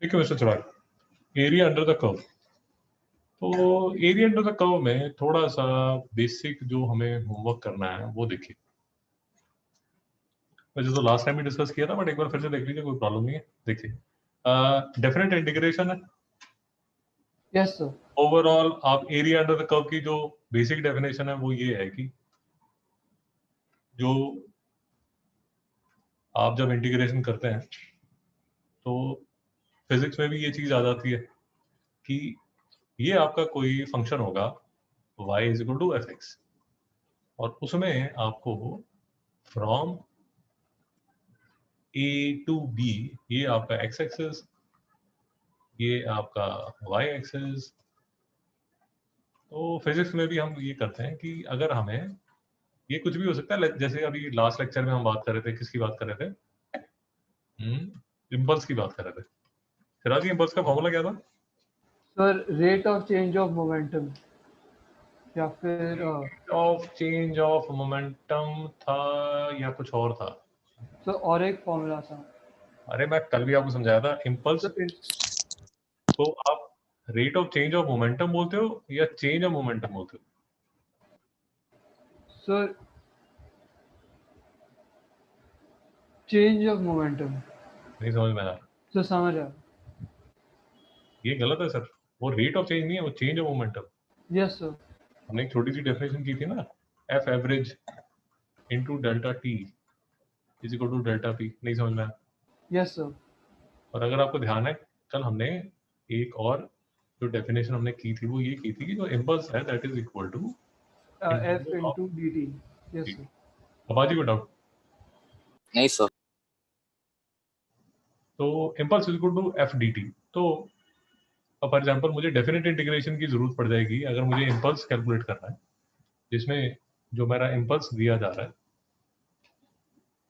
ठीक है mister Chirag, area under the curve. तो एरिया अंडर द कर्व में थोड़ा सा बेसिक जो हमें होमवर्क करना है वो देखिए। वैसे तो लास्ट टाइम भी डिस्कस किया था, बट एक बार फिर से देख लीजिए, कोई प्रॉब्लम नहीं है। देखिए, डेफिनेट इंटीग्रेशन है। Yes sir. ओवरऑल आप एरिया अंडर द कर्व की जो बेसिक डेफिनेशन है वो ये है कि जो आप जब इंटीग्रेशन करते हैं तो फिजिक्स में भी ये चीज आ जाती है कि ये आपका कोई फंक्शन होगा y is equal to f x, और उसमें आपको फ्रॉम a टू b, ये आपका x एक्सिस, ये आपका y एक्सिस। तो फिजिक्स में भी हम ये करते हैं कि अगर हमें ये कुछ भी हो सकता है, जैसे अभी लास्ट लेक्चर में हम बात कर रहे थे, किसकी बात कर रहे थे? इम्पल्स की बात कर रहे थे। सिराज जी, इम्पल्स का फॉर्मूला क्या था? Sir rate of change of momentum, या फिर ऑफ चेंज ऑफ मोमेंटम था या कुछ और था? सर और एक फॉर्मूला था। अरे मैं कल भी आपको समझाया था, इम्पल्स सर तो आप rate of change of momentum बोलते हो या चेंज ऑफ मोमेंटम बोलते हो? Sir change of momentum. नहीं समझ में आया। सर समझ आया। ये गलत है सर, वो रेट ऑफ चेंज नहीं है, वो change of momentum. Yes sir. हमने एक छोटी सी डेफिनेशन की थी ना, f average into delta t is equal to delta p. नहीं समझ में आया? Yes sir. और अगर आपको ध्यान है, कल हमने एक और जो डेफिनेशन हमने की थी वो ये की थी कि जो इम्पल्स है that is equal to F integral of into D T. Yes T. Sir. अबाजी को डाउट? नहीं सर। तो impulse is equal to F D T. तो फॉर एग्जाम्पल मुझे डेफिनेट इंटीग्रेशन की जरूरत पड़ जाएगी अगर मुझे इम्पल्स कैलकुलेट करना है, जिसमें जो मेरा इम्पल्स दिया जा रहा है,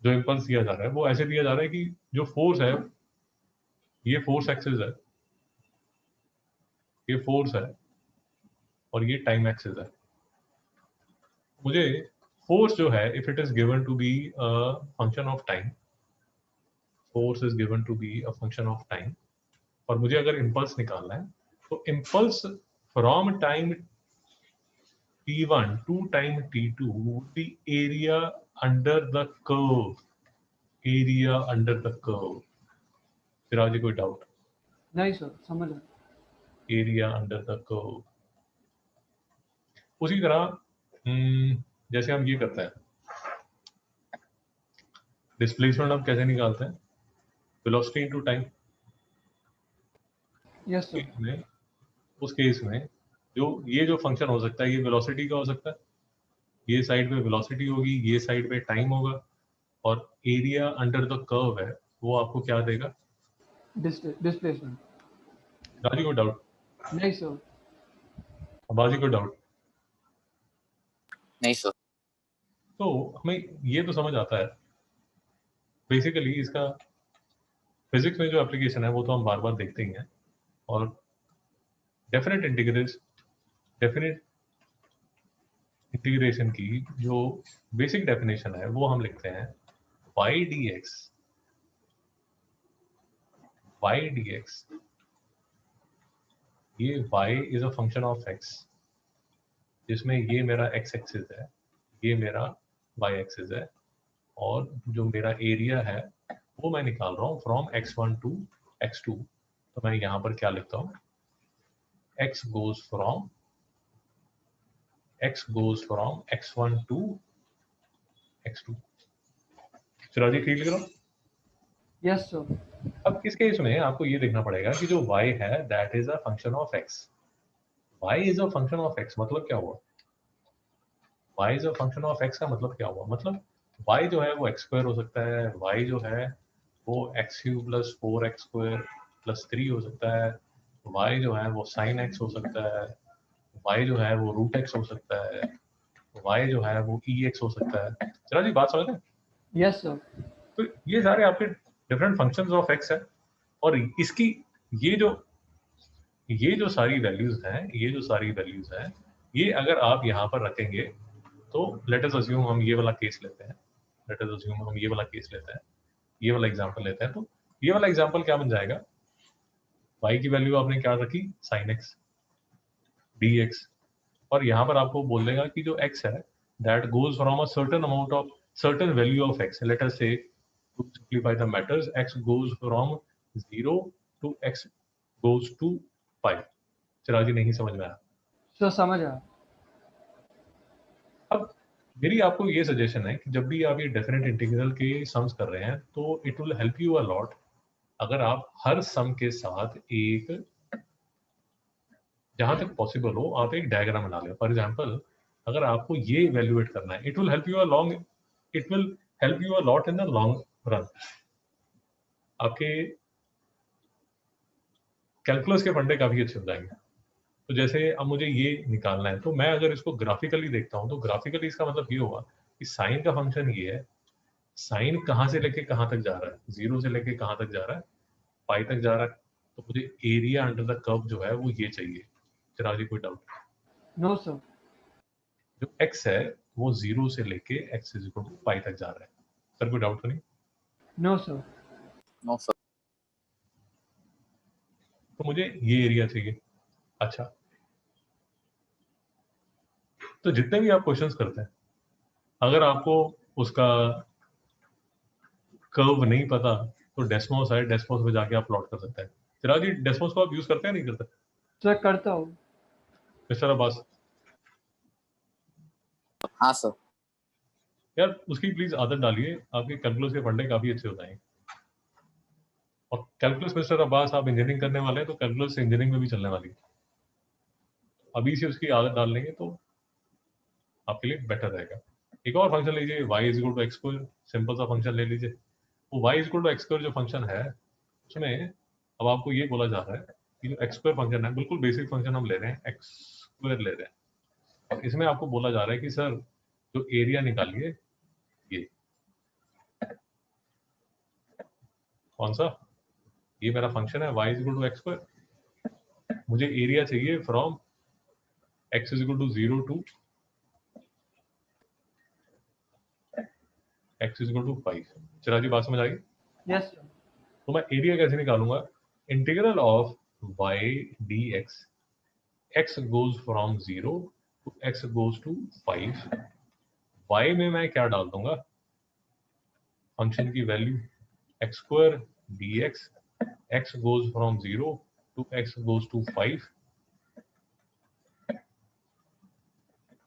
जो इम्पल्स दिया जा रहा है वो ऐसे दिया जा रहा है कि जो फोर्स है, ये फोर्स एक्सिस है, ये फोर्स है, और ये टाइम एक्सिस है। मुझे फोर्स जो है, if it is given to be a function of time, force is given to be a function of time, और मुझे अगर इम्पल्स निकालना है तो impulse from time t1 to time t2 would be area under the curve, area under the curve। फिर आज कोई doubt? नहीं सर समझ आया। Area under the curve. उसी तरह जैसे हम ये करते हैं, डिस्प्लेसमेंट हम कैसे निकालते हैं? Velocity into time. Yes sir. में उस केस में जो ये जो फंक्शन हो सकता है, ये वेलोसिटी का हो सकता है, ये साइड पे वेलोसिटी होगी, ये साइड पे टाइम होगा, और एरिया अंडर द कर्व है वो आपको क्या देगा? डिस्प्लेसमेंट। राजी को डाउट? नहीं सर। बाजी को डाउट? नहीं सर। तो हमें ये तो समझ आता है बेसिकली इसका। फिजिक्स में जो एप्लीकेशन है वो तो हम बार बार देखते ही हैं, और डेफिनेट इंटीग्रेशन की जो बेसिक डेफिनेशन है वो हम लिखते हैं y dx, ये y is a function of x, जिसमें ये मेरा x एक्सिस है, ये मेरा y एक्सिस है, और जो मेरा एरिया है वो मैं निकाल रहा हूँ फ्रॉम x1 टू x2। तो मैं यहाँ पर क्या लिखता हूँ? x goes from x1 to x2। चिराजी ठीक लिख रहा हूँ? Yes sir. अब इस केस में आपको ये देखना पड़ेगा कि जो y है that is a function of x। y is a function of x मतलब क्या हुआ? y is a function of x का मतलब क्या हुआ? मतलब y जो है वो x स्क्वायर हो सकता है, y जो है वो x Q plus 4x² plus 3 हो सकता है, y जो है वो साइन x हो सकता है, y जो है वो रूट x हो सकता है, y जो है वो ex हो सकता है। चलो जी, बात समझ रहे हैं? Yes sir. तो ये सारे आपके डिफरेंट फंक्शंस ऑफ x है, और इसकी ये जो सारी वैल्यूज हैं, ये अगर आप यहाँ पर रखेंगे तो लेट अस अज्यूम हम ये वाला केस लेते हैं, ये वाला एग्जांपल लेते हैं। तो ये वाला एग्जांपल क्या बन जाएगा? y की वैल्यू आपने क्या रखी, sin x dx, और यहाँ पर आपको बोल देगा कि जो x है that goes from a certain value of x, let us say to simplify the matters, x goes from 0 to x goes to 5. Chirag जी नहीं समझ में आया? सर समझ आया। अब मेरी आपको ये सजेशन है कि जब भी आप ये डेफिनेट इंटीग्रल के सम्स कर रहे हैं तो it will help you a lot अगर आप हर सम के साथ एक, जहां तक पॉसिबल हो, आप एक डायग्राम बना लें। फॉर एग्जांपल अगर आपको ये इवेल्युएट करना है, it will help you a lot in the long run. आपके कैलकुलस के फंडे काफी अच्छे हो जाएंगे। तो जैसे अब मुझे ये निकालना है तो मैं अगर इसको ग्राफिकली देखता हूं तो ग्राफिकली इसका मतलब ये होगा कि साइन का फंक्शन ये है, साइन कहां से लेके कहां तक जा रहा है, 0 से लेके कहां तक जा रहा है, पाई तक जा रहा है। तो मुझे एरिया अंडर द कर्व जो है वो ये चाहिए। चिराग जी कोई डाउट? No sir. जो x है वो 0 से लेके x is equal to pi तक जा रहा है। सर कोई डाउट तो नहीं? No sir. No sir. तो मुझे ये एरिया चाहिए। अच्छा, तो जितने भी आप क्वेश्चंस करते हैं अगर आपको उसका कर्व नहीं पता तो डेस्मोस है, डेस्मोस में जाके आप प्लॉट कर सकते हैं। चिराग जी डेस्मोस को आप यूज करते हैं नहीं करते? सर करता हूँ। मिस्टर अब्बास हाँ सर। यार उसकी प्लीज आदत डालिए, आपके कैलकुलस के फंडे काफी अच्छे हो जाएंगे। और कैलकुलस मिस्टर अब्बास आप इंजीनियरिंग करने वाले हैं तो कैलकुलस इंजीनियरिंग में भी चलने वाली है। अभी से उसकी आदत डाल लेंगे तो आपके लिए बेटर रहेगा। एक और फंक्शन लीजिए, y is equal to x square, simple सा फंक्शन ले लीजिए। वो y is equal to x square जो फंक्शन है उसमें अब आपको ये बोला जा रहा है कि जो एक्स स्क्वायर फंक्शन है, बिल्कुल बेसिक फंक्शन हम ले रहे हैं, एक्स स्क्वायर ले रहे हैं, और इसमें आपको बोला जा रहा है कि सर जो एरिया निकालिए, ये कौन सा, ये मेरा फंक्शन है y is equal to x square, मुझे एरिया चाहिए from x is equal to 0 to x is equal to 5। Chirag ji बात समझ आ गई? Yes sir. तो मैं एरिया कैसे निकालूंगा? Integral of y dx, x goes from 0 to x goes to 5, y में मैं क्या डाल दूंगा, फंक्शन की value x square dx, x goes from 0 to x goes to 5,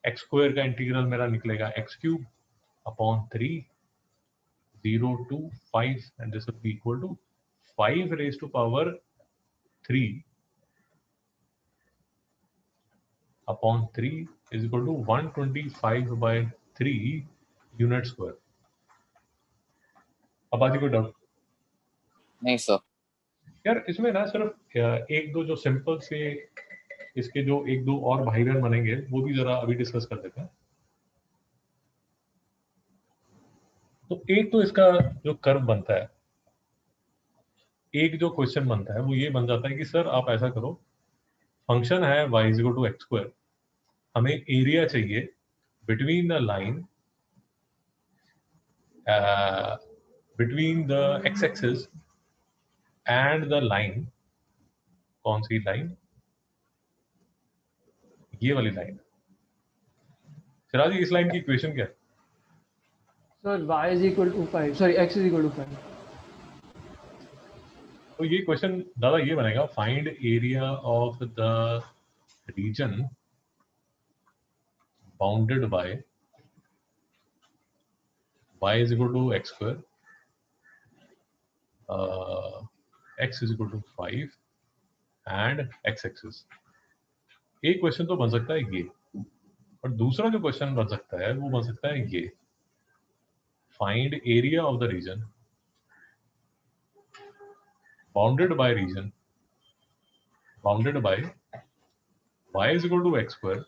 x square का इंटीग्रल मेरा निकलेगा x cube upon 3, 0 to 5, and this will be equal to 5 raised to power 3 upon 3 is equal to 125 by 3 unit square. अब आज कोई doubt? नहीं sir. यार इसमें ना सिर्फ एक दो जो सिंपल से इसके जो एक दो और भाई बहन बनेंगे वो भी जरा अभी डिस्कस कर देते हैं। तो एक तो इसका जो कर्व बनता है, एक जो क्वेश्चन बनता है वो ये बन जाता है कि सर आप ऐसा करो, फंक्शन है y is equal to x square, हमें एरिया चाहिए between the line between the x-axis and the line। कौन सी लाइन? ये वाली लाइन। सिराज जी इस लाइन की इक्वेशन क्या है? Sir y is equal to 5, sorry x is equal to 5। तो ये क्वेश्चन दादा ये बनेगा, find area of the region bounded by y is equal to x square, x is equal to 5 and x axis. एक question तो बन सकता है ये, और दूसरा जो क्वेश्चन बन सकता है वो बन सकता है ये, find area of the region bounded by region bounded by y is equal to x square,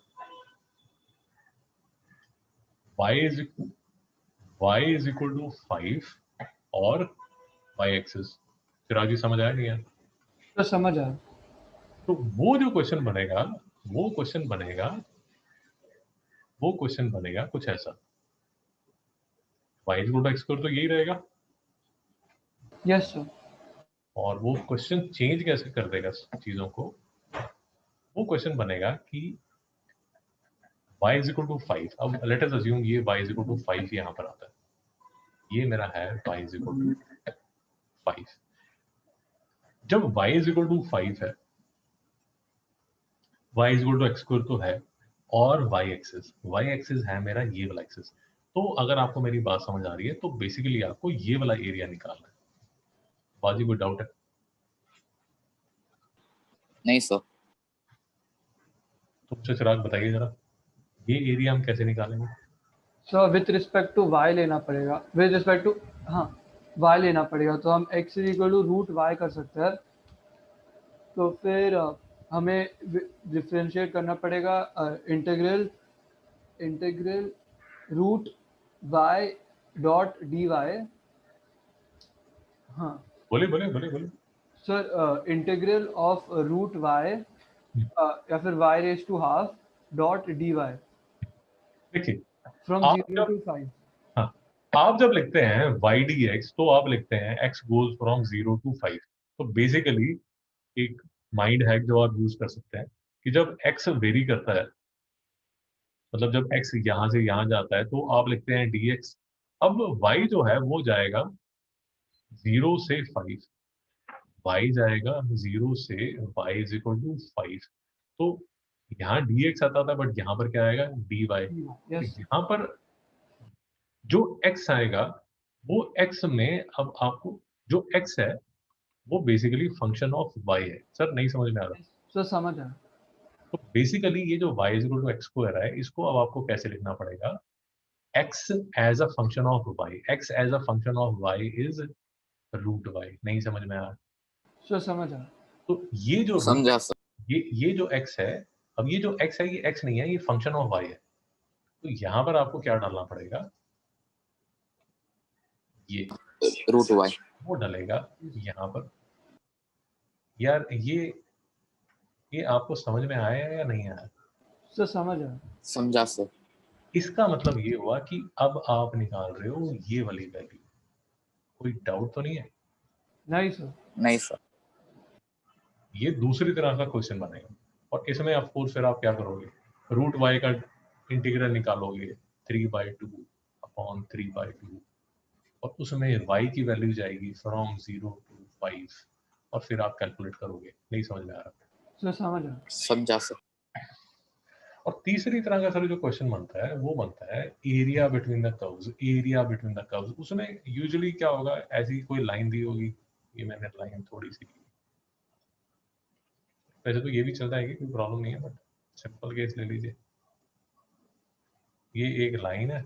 y is equal to 5 और y एक्सिस। चिराग जी समझ आया नहीं है? तो समझ आया। तो वो जो क्वेश्चन बनेगा वो क्वेश्चन बनेगा कुछ ऐसा, y is equal to x square तो यही रहेगा। Yes sir. और वो क्वेश्चन चेंज कैसे कर देगा चीज़ों को, वो क्वेश्चन बनेगा कि y इज इक्वल टू 5। अब लेट अस अज्यूम ये y इज इक्वल टू 5 यहाँ पर आता है, ये मेरा है y इज इक्वल टू 5। जब y इज इक्वल टू 5 है, y is equal to x square तो है, और y एक्सिस है मेरा ये वाला एक्सिस। तो अगर आपको मेरी बात समझ आ रही है तो बेसिकली आपको ये वाला एरिया निकालना है। बाजी कोई डाउट है? नहीं सर। तो मुझे चिराग बताइए जरा, ये एरिया हम कैसे निकालेंगे? So with respect to y लेना पड़ेगा, विथ रिस्पेक्ट टू, हाँ y लेना पड़ेगा, तो हम x is equal to root y कर सकते हैं। तो फिर हमें डिफ्रेंशिएट करना पड़ेगा integral root y dot d y. हाँ बोले बोले बोले बोले। Sir, integral of root y या फिर y raise to half dot d y देखिए, फ्रॉम आप 0 जब to 5। हाँ, आप जब लिखते हैं वाई डी एक्स, तो आप लिखते हैं एक्स गोज फ्रॉम 0 to 5। तो बेसिकली एक माइंड हैक जो आप यूज कर सकते हैं कि जब एक्स वेरी करता है, मतलब जब एक्स यहाँ से यहाँ जाता है, तो आप लिखते हैं डी एक्स। अब वाई जो है वो जाएगा 0 से 5, वाई जाएगा 0 से वाई इज इक्वल टू 5। तो यहाँ डी एक्स आता था, बट यहाँ पर क्या आएगा, डी वाई। तो यस यहाँ पर जो x आएगा, वो x में अब आपको जो x है वो बेसिकली फंक्शन ऑफ y है। सर नहीं समझ में आ रहा? सर समझ आया। तो बेसिकली ये जो y is equal to x square है, इसको अब आपको कैसे लिखना पड़ेगा, x as a function of y, x as a function of y is root y। नहीं समझ में आ रहा? सर समझ आया। तो ये जो रूट, समझा सर। ये जो x है, अब ये जो x है ये x नहीं है, ये फंक्शन ऑफ y है। तो यहाँ पर आपको क्या डालना पड़ेगा, ये रूट वाई। वो डलेगा यहाँ पर। यार ये आपको समझ में आया या नहीं आया? सर समझ आया। समझा सर। इसका मतलब ये हुआ कि अब आप निकाल रहे हो ये वाली वैल्यू। कोई डाउट तो नहीं है? नहीं सर। नहीं सर। ये दूसरी तरह का क्वेश्चन बनेगा, और इसमें ऑफ कोर्स फिर आप क्या करोगे, रूट वाई का इंटीग्रल निकालोगे 3/2 अपॉन 3/2, और उसमें y की वैल्यू जाएगी फ्रॉम 0 to 5, और फिर आप कैलकुलेट करोगे। नहीं समझ में आ रहा? सर समझ आया। समझा सर। और तीसरी तरह का सर जो क्वेश्चन बनता है वो बनता है area between the curves. Area between the curves, उसमें यूजुअली क्या होगा, ऐसी कोई लाइन दी होगी, ये मैंने लाइन थोड़ी सी, वैसे तो ये भी चलता है कि कोई प्रॉब्लम नहीं है, बट सिंपल केस ले लीजिए। ये एक लाइन है,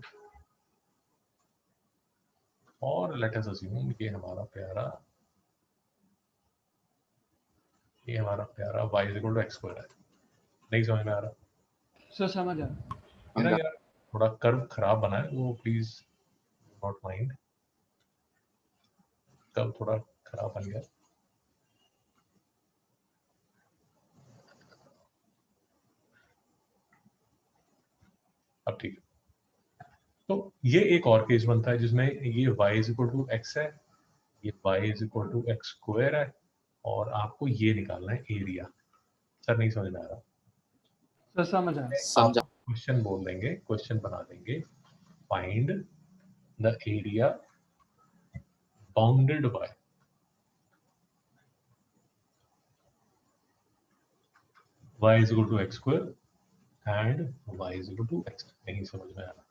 और लेट अस अज्यूम ये हमारा प्यारा y is equal to x square है। नहीं समझ में आ रहा? सर समझ आया। मेरा यार थोड़ा कर्व खराब बना है, वो प्लीज नॉट माइंड, कर्व थोड़ा खराब बन गया। अब ठीक है। तो ये एक और केस बनता है जिसमें ये y is equal to x है, ये y is equal to x square है, और आपको ये निकालना है एरिया। सर नहीं समझ में आ रहा? सर समझ आया। आप समझा। क्वेश्चन बोल देंगे, क्वेश्चन बना देंगे, find the area bounded by y is equal to x square and y is equal to x। नहीं समझ में आ रहा?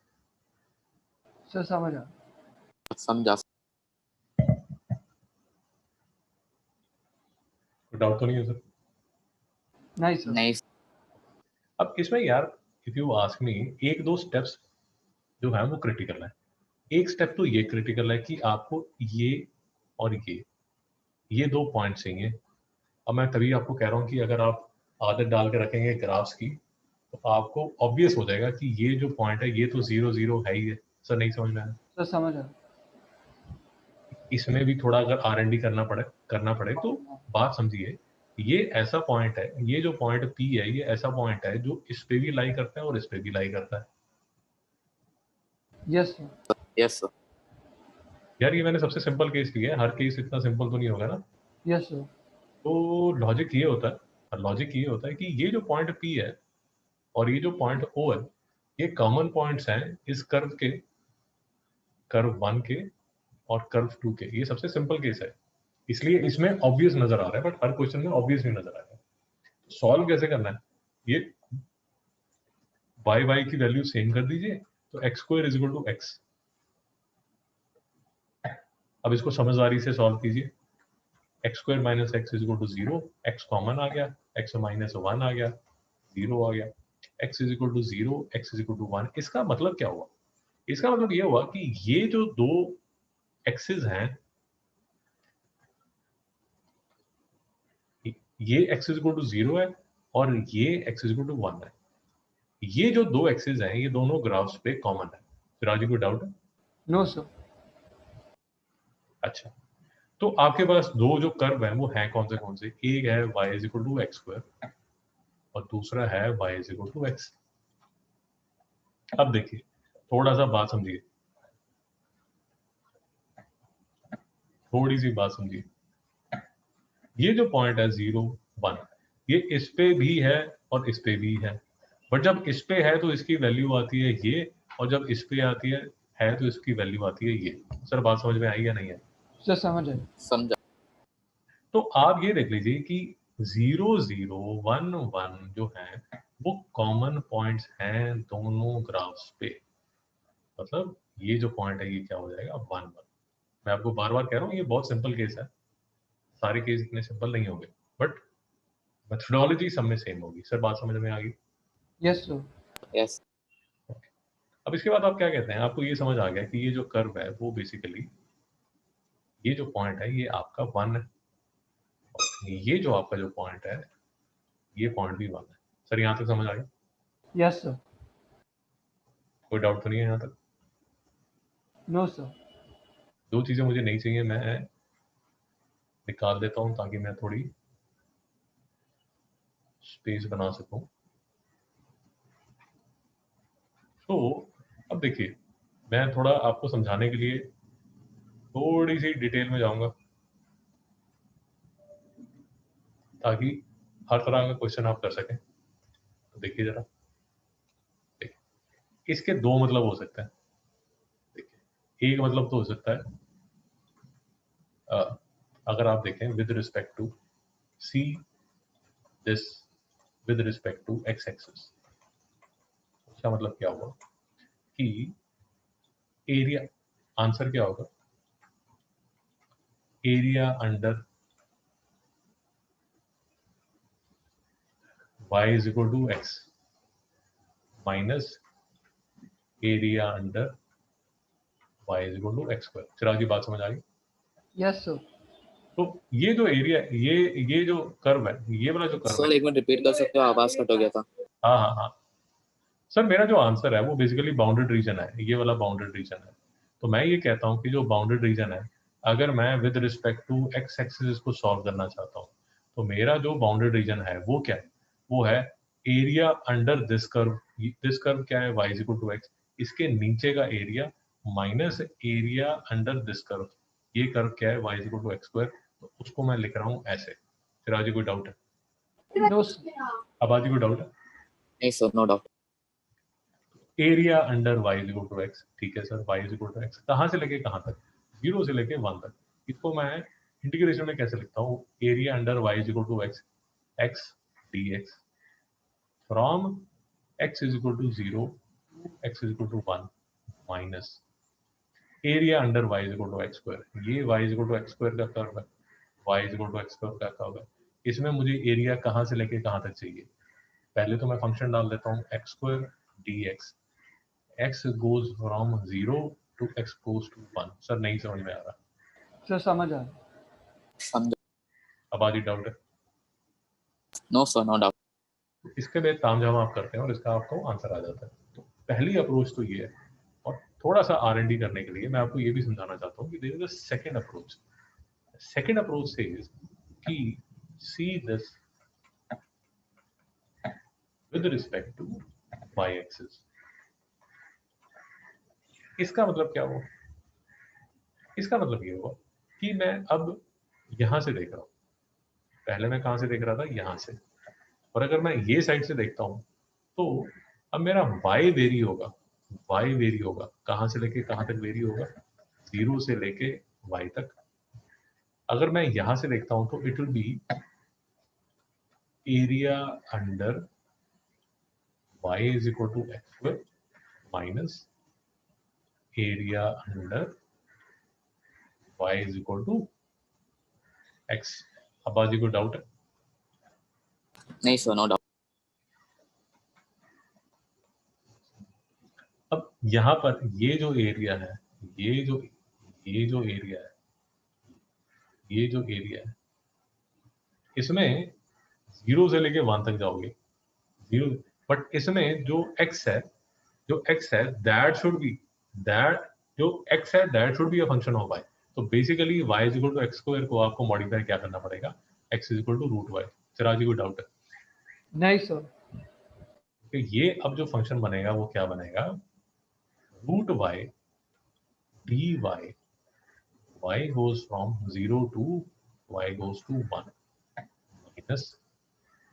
सर समझ आया। समझा। डाउट तो नहीं है सर? नहीं सर। नहीं। अब इसमें यार इफ यू आस्क मी, एक दो स्टेप्स जो है वो क्रिटिकल है। एक स्टेप तो ये क्रिटिकल है कि आपको ये और ये दो पॉइंट चाहिए। अब मैं तभी आपको कह रहा हूँ कि अगर आप आदत डाल के रखेंगे ग्राफ्स की, तो आपको ऑब्वियस हो जाएगा कि ये जो पॉइंट है ये तो 0 0 है ही है। सर नहीं समझ में आया? सर समझ आया। इसमें भी थोड़ा अगर R&D करना पड़े तो बात समझिए, ये ऐसा पॉइंट है, ये जो पॉइंट P है, ये ऐसा पॉइंट है जो इस पे भी लाई करता है और इस पे भी लाई करता है। Yes sir. Yes sir. यार ये मैंने सबसे सिंपल केस लिया है, हर केस इतना सिंपल तो नहीं होगा ना। Yes sir. तो लॉजिक ये होता है कि ये जो पॉइंट P है और ये जो पॉइंट O है, ये कॉमन पॉइंट्स हैं इस कर्व के, कर्व 1 के और कर्व 2 के। ये सबसे सिंपल केस है, इसलिए इसमें ऑब्वियस नजर आ रहा है, बट हर क्वेश्चन में ऑब्वियस नहीं नजर आएगा। सॉल्व कैसे करना है, ये y की वैल्यू सेम कर दीजिए, तो x square is equal to x। अब इसको समझदारी से सॉल्व कीजिए। x square minus X is equal to 0, x common आ गया, x माइनस 1 आ गया, 0 आ गया, x is equal to 0, x is equal to 1। इसका मतलब क्या हुआ? इसका मतलब ये हुआ कि ये जो दो एक्सिस हैं, ये x इज इक्वल टू 0 है और ये x इज इक्वल टू 1 है। ये जो दो एक्सिस हैं, ये दोनों ग्राफ्स पे कॉमन है। फिर कोई डाउट है? No sir. अच्छा, तो आपके पास दो जो कर्व हैं वो हैं कौन से? एक है y is equal to x square और दूसरा है y is equal to x. अब देखिए, थोड़ा सा बात समझिए, थोड़ी सी बात समझिए। ये जो पॉइंट है 0, 1, ये इस पे भी है और इस पे भी है, बट जब इस पे है तो इसकी वैल्यू आती है ये, और जब इस पे आती है तो इसकी वैल्यू आती है ये। सर बात समझ में आई या नहीं है? सर समझ आए। समझा। तो आप ये देख लीजिए कि 0, 0, 1, 1 जो है वो कॉमन पॉइंट्स हैं दोनों ग्राफ्स पे। मतलब ये जो पॉइंट है ये क्या हो जाएगा? 1, 1। मैं आपको बार बार कह रहा हूँ, ये बहुत सिंपल केस है, सारे केस इतने सिंपल नहीं होंगे, बट मेथोडोलॉजी सब में सेम होगी। सर बात समझ में आ गई? Yes sir. यस। अब इसके बाद आप क्या कहते हैं, आपको ये समझ आ गया कि ये जो कर्व है वो बेसिकली, ये जो पॉइंट है ये आपका 1 है, और ये जो आपका जो पॉइंट है ये पॉइंट भी 1 है। सर यहाँ तक समझ आ गया? Yes sir. कोई डाउट तो नहीं है यहाँ तक? No sir. दो चीजें मुझे नहीं चाहिए, मैं निकाल देता हूँ ताकि मैं थोड़ी स्पेस बना सकूं। तो अब देखिए, मैं थोड़ा आपको समझाने के लिए थोड़ी सी डिटेल में जाऊंगा ताकि हर तरह का क्वेश्चन आप कर सकें। तो देखिए जरा, देखिए इसके दो मतलब हो सकते हैं। देखिए एक मतलब तो हो सकता है, अगर आप देखें with respect to see this with respect to x axis, उसका मतलब क्या हुआ कि एरिया, आंसर क्या होगा? Area under y is equal to X minus area under y is equal to x square. Chirag की बात समझ आ गई? Yes sir. तो ये जो एरिया, ये जो कर्व है, ये वाला जो कर्व है, सर एक मिनट रिपीट कर सकते हो, आवाज कट हो गया था। हाँ हाँ हाँ सर, मेरा जो आंसर है वो बेसिकली बाउंडेड रीजन है, ये वाला बाउंडेड रीजन है। तो मैं ये कहता हूँ कि जो बाउंडेड रीजन है, अगर मैं with respect to x axis को सॉल्व करना चाहता हूँ, तो मेरा जो बाउंडेड रीजन है वो क्या है? वो है area under this curve. This curve क्या है? y is equal to x, इसके नीचे का area minus area under this curve. ये कर्व क्या है? y is equal to x square. तो उसको मैं लिख रहा हूँ ऐसे। फिर आज कोई डाउट है? No sir. अब आज कोई डाउट है? नहीं sir, no doubt. Area under y is equal to x. ठीक है sir, y is equal to x कहाँ से लेके कहाँ तक? 0 से लेके 1 तक। इसको मैं इंटीग्रेशन में कैसे लिखता हूँ? Area under y is equal to x, x d x from x is equal to 0 to x is equal to 1 minus area under y is equal to x square. ये y is equal to x square का curve है, y is equal to x square का curve है। इसमें मुझे area कहाँ से लेके कहाँ तक चाहिए? पहले तो मैं फंक्शन डाल देता हूँ x square D x, x goes from 0 to x goes to 1। Sir नहीं समझ में आ रहा? सर समझ आए। समझा। अब आज डाउट है? No sir, no doubt. तो इसके लिए तामझाम आप करते हैं और इसका आपको आंसर आ जाता है। तो पहली अप्रोच तो ये है, और थोड़ा सा R&D करने के लिए मैं आपको ये भी समझाना चाहता हूँ कि there is a second approach. Second approach says कि see this with respect to y axis. इसका मतलब क्या हुआ? इसका मतलब ये हुआ कि मैं अब यहां से देख रहा हूं, पहले मैं कहाँ से देख रहा था, यहाँ से, और अगर मैं ये साइड से देखता हूँ तो अब मेरा y वेरी होगा, y वेरी होगा कहाँ से लेके कहाँ तक वेरी होगा, 0 से लेके y तक। अगर मैं यहाँ से देखता हूँ तो it will be area under y is equal to x square minus area under y is equal to x। अब बाजी को डाउट है? नहीं सर, नो डाउट। अब यहाँ पर ये जो एरिया है, ये जो एरिया है, ये जो एरिया है, इसमें 0 से लेके 1 तक जाओगे, 0, बट इसमें जो x है, that should be a function of y। तो basically y is equal to x square को आपको मॉडिफाई क्या करना पड़ेगा, x is equal to root Y. Chirag ji को डाउट है? नहीं सर। तो ये अब जो फंक्शन बनेगा वो क्या बनेगा, root y d y, y goes from 0 to y goes to 1 minus,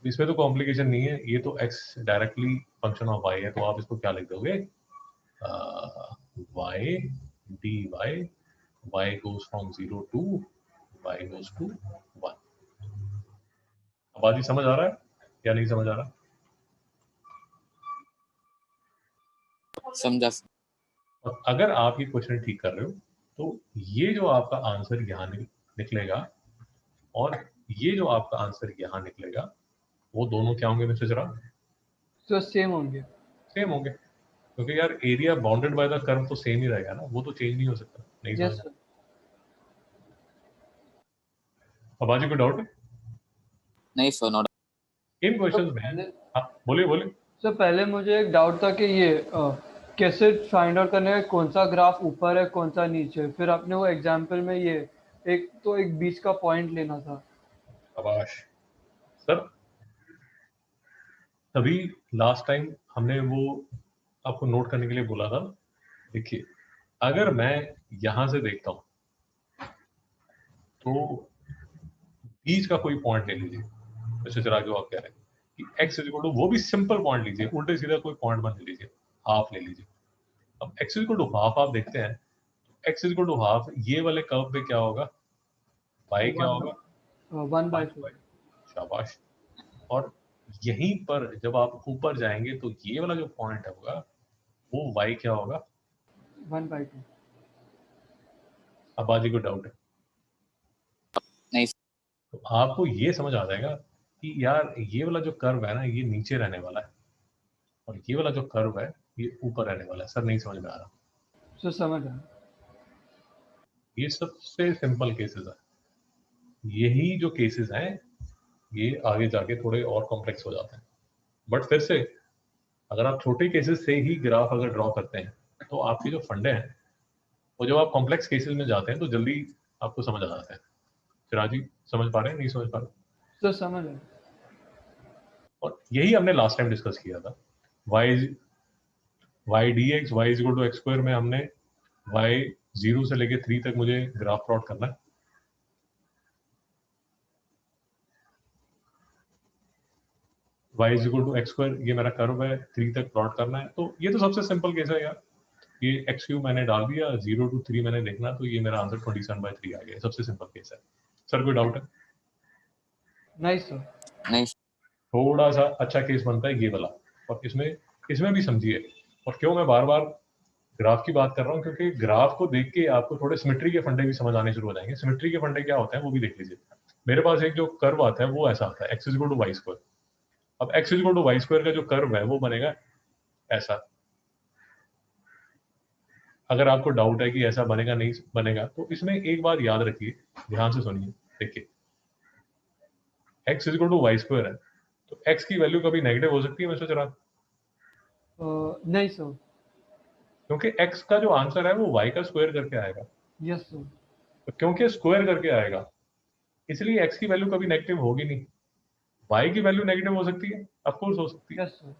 इसमें तो कॉम्प्लिकेशन नहीं है, ये तो x directly function of y है, तो आप इसको क्या लिख दोगे, y dy, y goes from 0 to y goes to 1। अब आज समझ आ रहा है या नहीं समझ आ रहा? समझा। और अगर आप ये क्वेश्चन ठीक कर रहे हो तो ये जो आपका आंसर यहाँ निकलेगा और ये जो आपका आंसर यहाँ निकलेगा, वो दोनों क्या होंगे मिस्टर चिराग? तो सेम होंगे। सेम होंगे, क्योंकि यार area bounded by the curve तो सेम ही रहेगा ना, वो तो चेंज नहीं हो सकता। नहीं यस समझ? सर। अब आज कोई डाउट है? नहीं सर, नो डाउट। इन क्वेश्चंस में हाँ बोलिए बोलिए। सर पहले मुझे एक डाउट था कि ये कैसे फाइंड आउट करने का कौन सा ग्राफ ऊपर है कौन सा नीचे, फिर आपने वो एग्जाम्पल में ये एक बीच का पॉइंट लेना था। शाबाश सर, तभी लास्ट टाइम हमने वो आपको नोट करने के लिए बोला था। देखिए, अगर मैं यहां से देखता हूं तो बीच का कोई पॉइंट ले लीजिए, जैसे चला जो आप कह रहे हैं कि x इज इक्वल टू, वो भी सिंपल पॉइंट लीजिए, उल्टे सीधा कोई पॉइंट मत ले लीजिए, हाफ ले लीजिए। अब x is equal to half आप देखते हैं, x is equal to half, ये वाले कर्व पे क्या होगा, y क्या होगा, 1/4। शाबाश। और यहीं पर जब आप ऊपर जाएंगे तो ये वाला जो पॉइंट होगा वो y क्या होगा, 1/2। अब बाजी को डाउट है? नहीं तो आपको ये समझ आ जाएगा कि यार ये वाला जो कर्व है ना, ये नीचे रहने वाला है, और ये वाला जो कर्व है ये ऊपर रहने वाला है। सर नहीं समझ में आ रहा? सर समझ आया। ये सबसे सिंपल केसेस है, यही जो केसेस हैं ये आगे जाके थोड़े और कॉम्प्लेक्स हो जाते हैं। बट फिर से अगर आप छोटे केसेस से ही ग्राफ अगर ड्रॉ करते हैं तो आपके जो फंडे हैं वो जब आप कॉम्प्लेक्स केसेस में जाते हैं तो जल्दी आपको समझ आ जाते हैं। चिराग जी समझ पा रहे हैं, नहीं समझ पा रहे? सर समझ आया। और यही हमने लास्ट टाइम डिस्कस किया था, y dx y is equal to x square में हमने y 0 से लेके 3 तक मुझे ग्राफ प्लॉट करना है, y is equal to x square, ये मेरा कर्व है, 3 तक प्लॉट करना है। तो ये तो सबसे सिंपल केस है यार, ये एक्स क्यू मैंने डाल दिया, 0 to 3 मैंने देखना, तो ये मेरा आंसर 27/3 आ गया। सबसे सिंपल केस है। सर कोई डाउट है? नहीं सर। नहीं थोड़ा सा अच्छा केस बनता है ये वाला, और इसमें भी समझिए। और क्यों मैं बार बार ग्राफ की बात कर रहा हूँ, क्योंकि ग्राफ को देख के आपको थोड़े सिमेट्री के फंडे भी समझ आने शुरू हो जाएंगे। सिमेट्री के फंडे क्या होते हैं वो भी देख लीजिए। मेरे पास एक जो कर्व आता है वो ऐसा आता है, X is equal to Y square. अब X is equal to Y square का जो कर्व है वो बनेगा ऐसा। अगर आपको डाउट है कि ऐसा बनेगा नहीं बनेगा, तो इसमें एक बात याद रखिए, ध्यान से सुनिए। देखिए, x is equal to Y square है, तो एक्स की वैल्यू कभी नेगेटिव हो सकती है मिस्टर चिराग? नहीं सर। क्योंकि एक्स का जो आंसर है वो वाई का स्क्वायर करके आएगा। Yes sir. तो क्योंकि स्क्वायर करके आएगा इसलिए एक्स की वैल्यू कभी नेगेटिव होगी नहीं। वाई की वैल्यू नेगेटिव हो सकती है, ऑफ कोर्स हो सकती है। Yes sir.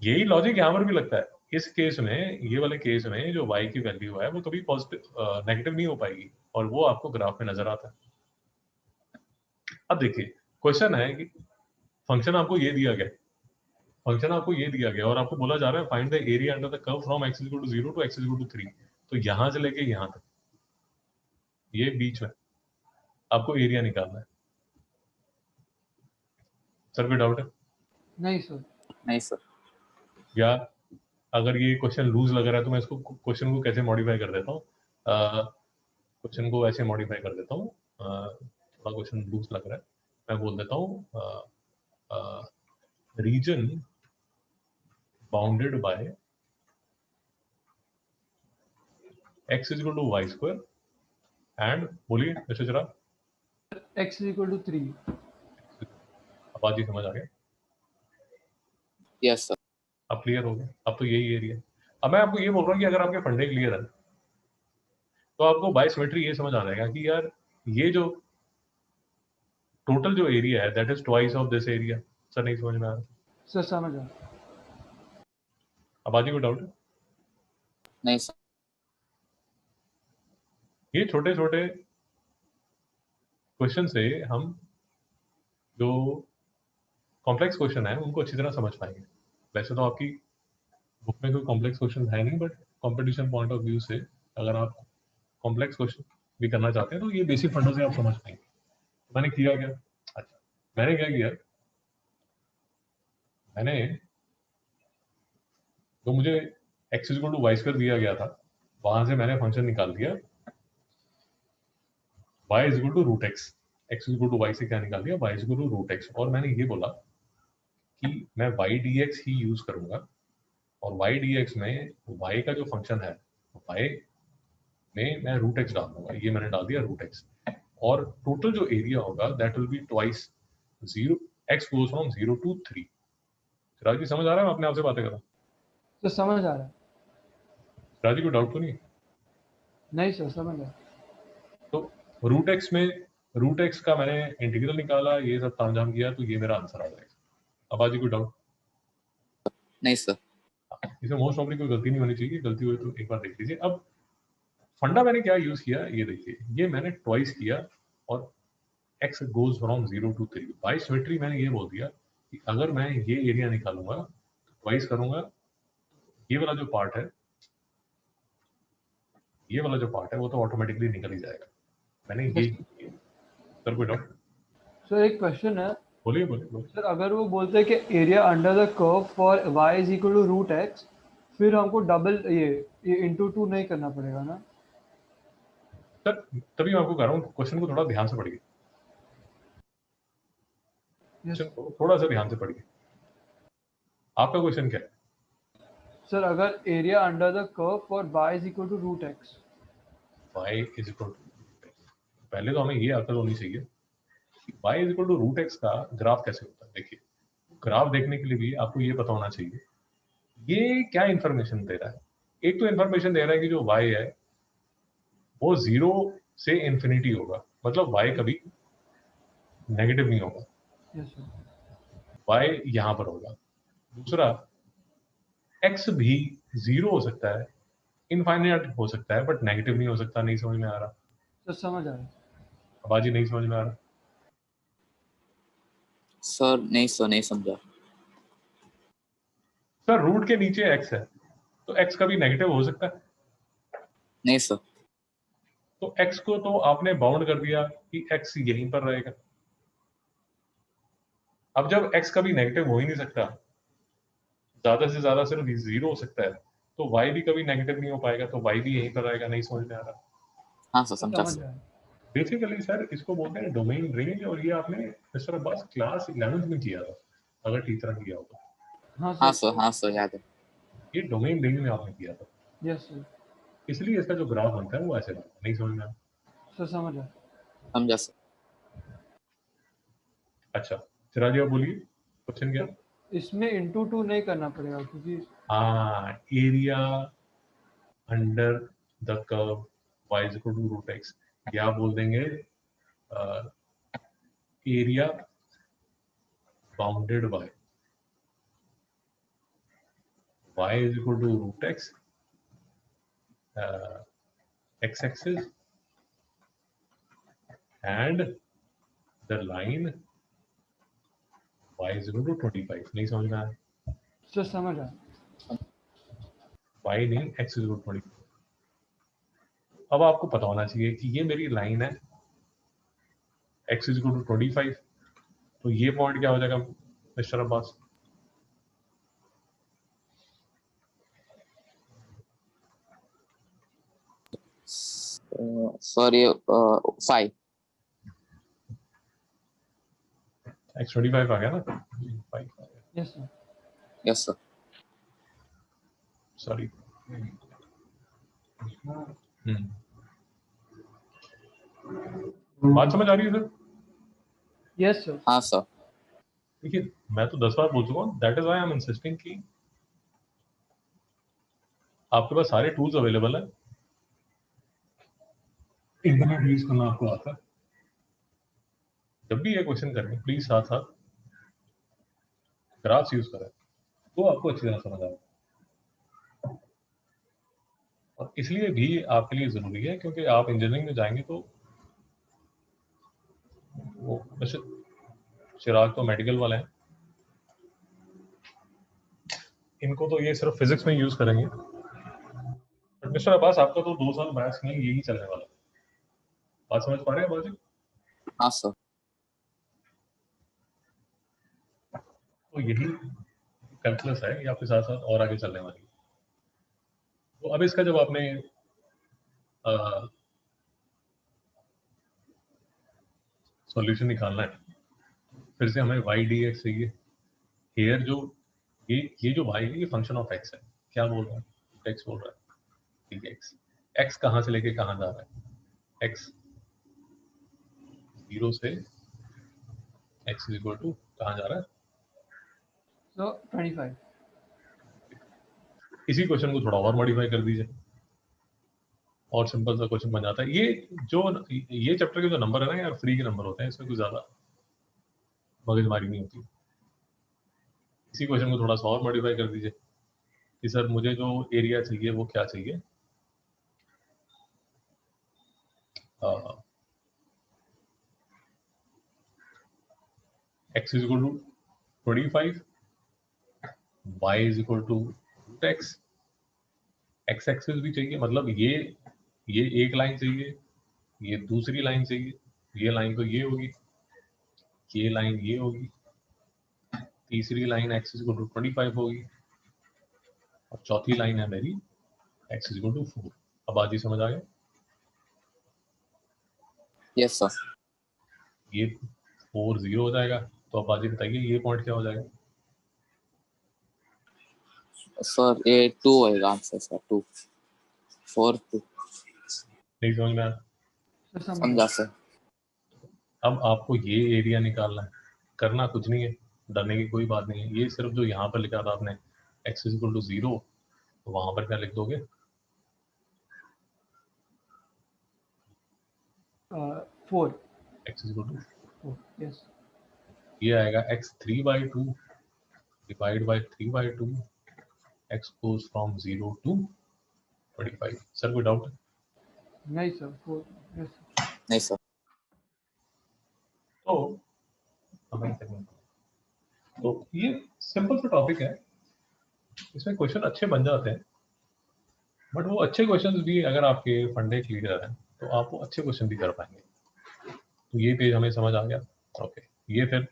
यही लॉजिक यहाँ पर भी लगता है। इस केस में, ये वाले केस में जो y की वैल्यू है वो कभी पॉजिटिव नेगेटिव नहीं हो पाएगी, और वो आपको ग्राफ में नजर आता है। अब देखिए क्वेश्चन है कि फंक्शन आपको ये दिया गया, फंक्शन आपको ये दिया गया और आपको बोला जा रहा है find the area under the curve from x equal to 0 to x equal to 3। तो यहां से लेके यहां तक, ये बीच में आपको एरिया निकालना है। सर कोई डाउट है? नहीं सर। नहीं सर। या अगर ये क्वेश्चन लूज लग रहा है तो मैं इसको क्वेश्चन को कैसे मॉडिफाई कर देता हूँ, क्वेश्चन को ऐसे मॉडिफाई कर देता हूँ, थोड़ा क्वेश्चन लूज लग रहा है, मैं बोल देता हूँ region bounded by x is equal to Y square and बोलिए मिस्टर जरा, x इक्वल टू 3। अब बात ही समझ आ गया? Yes sir. अब क्लियर हो गया? अब तो यही एरिया है। अब मैं आपको ये बोल रहा हूँ कि अगर आपके फंडे क्लियर है तो आपको बाय सिमेट्री ये समझ आ जाएगा कि यार ये जो टोटल जो एरिया है that is twice of this area. Sir नहीं समझ में आ रहा? सर समझ आ। अब आज कोई डाउट है? नहीं सर। ये छोटे छोटे क्वेश्चन से हम जो कॉम्प्लेक्स क्वेश्चन है उनको अच्छी तरह समझ पाएंगे। वैसे तो आपकी बुक में कोई कॉम्प्लेक्स क्वेश्चन है नहीं, but competition point of view से अगर आप कॉम्प्लेक्स क्वेश्चन भी करना चाहते हैं तो ये बेसिक फंडों से आप समझ पाएंगे। तो मैंने किया क्या? अच्छा, मैंने क्या किया, मैंने जो मुझे x equal to Y square दिया गया था वहां से मैंने फंक्शन निकाल दिया y is equal to root x. X equal to y से क्या निकाल दिया? y is equal to root x. और मैंने ये बोला कि मैं y dx ही यूज करूंगा और y dx में y का जो फंक्शन है y में मैं रूट एक्स डाल दूंगा। ये मैंने डाल दिया रूट एक्स और टोटल जो एरिया होगा that will be twice zero, x goes from 0 to 3। Siraj ji समझ आ रहा है? मैं अपने आप से बातें कर रहा हूँ। तो समझ आ रहा है? सिराज जी को डाउट तो नहीं? नहीं सर समझ आ। तो रूट एक्स में रूट एक्स का मैंने इंटीग्रल निकाला, ये सब तामझाम किया, तो ये मेरा आंसर आ जाएगा। अब आज कोई डाउट? नहीं सर। इसमें मोस्ट ऑफली कोई गलती नहीं होनी चाहिए, गलती हुई तो एक बार देख लीजिए। अब फंडा मैंने क्या यूज किया ये देखिए, ये मैंने ट्वाइस किया और x goes from 0 to 3। By symmetry मैंने ये बोल दिया कि अगर मैं ये एरिया निकालूंगा तो ट्वाइस करूंगा, ये वाला जो पार्ट है, ये वाला जो पार्ट है वो तो ऑटोमेटिकली निकल ही जाएगा। मैंने ये किया। सर कोई डाउट? सर एक क्वेश्चन है। बोलिए बोलिए बोलिए। सर अगर वो बोलते हैं कि area under the curve for y is equal to root x, फिर हमको डबल ये इंटू 2 नहीं करना पड़ेगा ना? सर तभी मैं आपको कह रहा हूँ क्वेश्चन को थोड़ा ध्यान से पढ़िए, यस क्वेश्चन को थोड़ा सा ध्यान से पढ़िए। आपका क्वेश्चन क्या है? सर अगर area under the curve for y is equal to root x. y is equal to, पहले तो हमें ये अकल होनी चाहिए कि y is equal to root x का ग्राफ कैसे होता है। देखिए ग्राफ देखने के लिए भी आपको ये पता होना चाहिए ये क्या इंफॉर्मेशन दे रहा है। एक तो इंफॉर्मेशन दे रहा है कि जो y है वो 0 से इंफिनिटी होगा, मतलब y कभी नेगेटिव नहीं होगा, यस सर। y यहां पर होगा। दूसरा x भी 0 हो सकता है, इनफाइनाइट हो सकता है, बट नेगेटिव नहीं हो सकता। नहीं समझ में आ रहा? सर समझ आ रहा है। अब आज ही नहीं समझ में आ रहा? सर नहीं सर, नहीं समझा। सर रूट के नीचे x है तो x कभी नेगेटिव हो सकता है? नहीं सर। तो x को तो आपने बाउंड कर दिया कि x यहीं पर रहेगा। अब जब x कभी नेगेटिव हो ही नहीं सकता, ज्यादा से ज्यादा सिर्फ 0 हो सकता है, तो y भी कभी नेगेटिव नहीं हो पाएगा, तो y भी यहीं पर रहेगा। नहीं समझ में आ रहा? हाँ सर, सर समझा समझ सर। आ रहा है। बेसिकली सर इसको बोलते हैं डोमेन रेंज, और ये आपने मिस्टर अब्बास क्लास 11th में किया था अगर टीचर ने किया होगा। हाँ हाँ सर। सर, हाँ सर, याद है। ये डोमेन रेंज में आपने किया था, यस सर। इसलिए इसका जो ग्राफ बनता है वो ऐसे बनता है। नहीं समझ में आया? सर समझ आ रहा है। समझा सर। अच्छा चिराजी आप बोलिए क्वेश्चन क्या? इसमें इंटू 2 नहीं करना पड़ेगा क्योंकि हाँ, area under the curve y is equal to root x, या आप बोल देंगे area bounded by y is equal to root x, x axis and the line y is equal to 25. नहीं समझ में आया? सर समझ आया। y नहीं, x is equal to 25. अब आपको पता होना चाहिए कि ये मेरी लाइन है x is equal to 25, तो ये पॉइंट क्या हो जाएगा मिस्टर अब्बास? सर ये 5। x 25 आ गया ना? 5 आ गया, yes sir. Yes sir. Sorry. बात समझ आ रही है सर? Yes sir. हाँ सर। देखिए मैं तो 10 बार बोल चुका हूँ, that is why I am insisting कि आपके पास सारे टूल्स अवेलेबल है, इंटरनेट यूज करना आपको आता है। जब भी ये क्वेश्चन करें प्लीज साथ साथ ग्राफ्स यूज करें तो आपको अच्छी तरह समझ आएगा। और इसलिए भी आपके लिए जरूरी है क्योंकि आप इंजीनियरिंग में जाएंगे तो वो वैसे चिराग तो मेडिकल वाले हैं, इनको तो ये सिर्फ फिजिक्स में यूज करेंगे, बट मिस्टर अब्बास आपका तो 2 साल मैथ्स में यही चलने वाला है। बात समझ पा रहे हैं अब्बास जी? हाँ सर। तो यही कैलकुलस है, ये आपके साथ साथ और आगे चलने वाली है। तो अब इसका जब आपने सॉल्यूशन निकालना है, फिर से हमें y dx चाहिए। हियर जो ये जो y है ये फंक्शन ऑफ x है। क्या बोल रहा है? x बोल रहा है dx। x कहाँ से लेके कहाँ जा रहा है? x 0 से x इज इक्वल टू कहाँ जा रहा है? सो 25। इसी क्वेश्चन को थोड़ा और मॉडिफाई कर दीजिए और सिंपल सा क्वेश्चन बन जाता है। ये चैप्टर के जो नंबर है ना यार, फ्री के नंबर होते हैं, इसमें कुछ ज्यादा मगजमारी नहीं होती। इसी क्वेश्चन को थोड़ा सा और मॉडिफाई कर दीजिए कि सर मुझे जो एरिया चाहिए वो क्या चाहिए, x is equal to 25, y is equal to x, x axis भी चाहिए, मतलब ये एक लाइन चाहिए, ये दूसरी लाइन चाहिए, ये लाइन तो ये होगी, ये लाइन ये होगी, तीसरी line x is equal to 25 होगी और चौथी लाइन है मेरी x इज इक्वल टू 4। अब आज ही समझ आ गया? Yes sir. ये 4 0 हो जाएगा, तो अब आज ही बताइए ये पॉइंट क्या हो जाएगा? सर ये 2 होएगा आंसर सर। 2 4 2। नहीं समझ में आया? सर समझ समझा आया। सर। अब आपको ये एरिया निकालना है, करना कुछ नहीं है, डरने की कोई बात नहीं है। ये सिर्फ जो यहाँ पर लिखा था आपने x इज इक्वल टू 0, तो वहां पर क्या लिख दोगे? 4। x is equal to 4 yes. ये आएगा x 3/2 divide by 3/2, x goes from 0 to 25। Sir कोई डाउट? नहीं सर 4 यस। नहीं सर। तो तो ये सिंपल सा टॉपिक है, इसमें क्वेश्चन अच्छे बन जाते हैं, बट वो अच्छे क्वेश्चंस भी अगर आपके फंडे क्लियर हैं तो आप वो अच्छे क्वेश्चन भी कर पाएंगे। तो ये पेज हमें समझ आ गया। ओके, ये फिर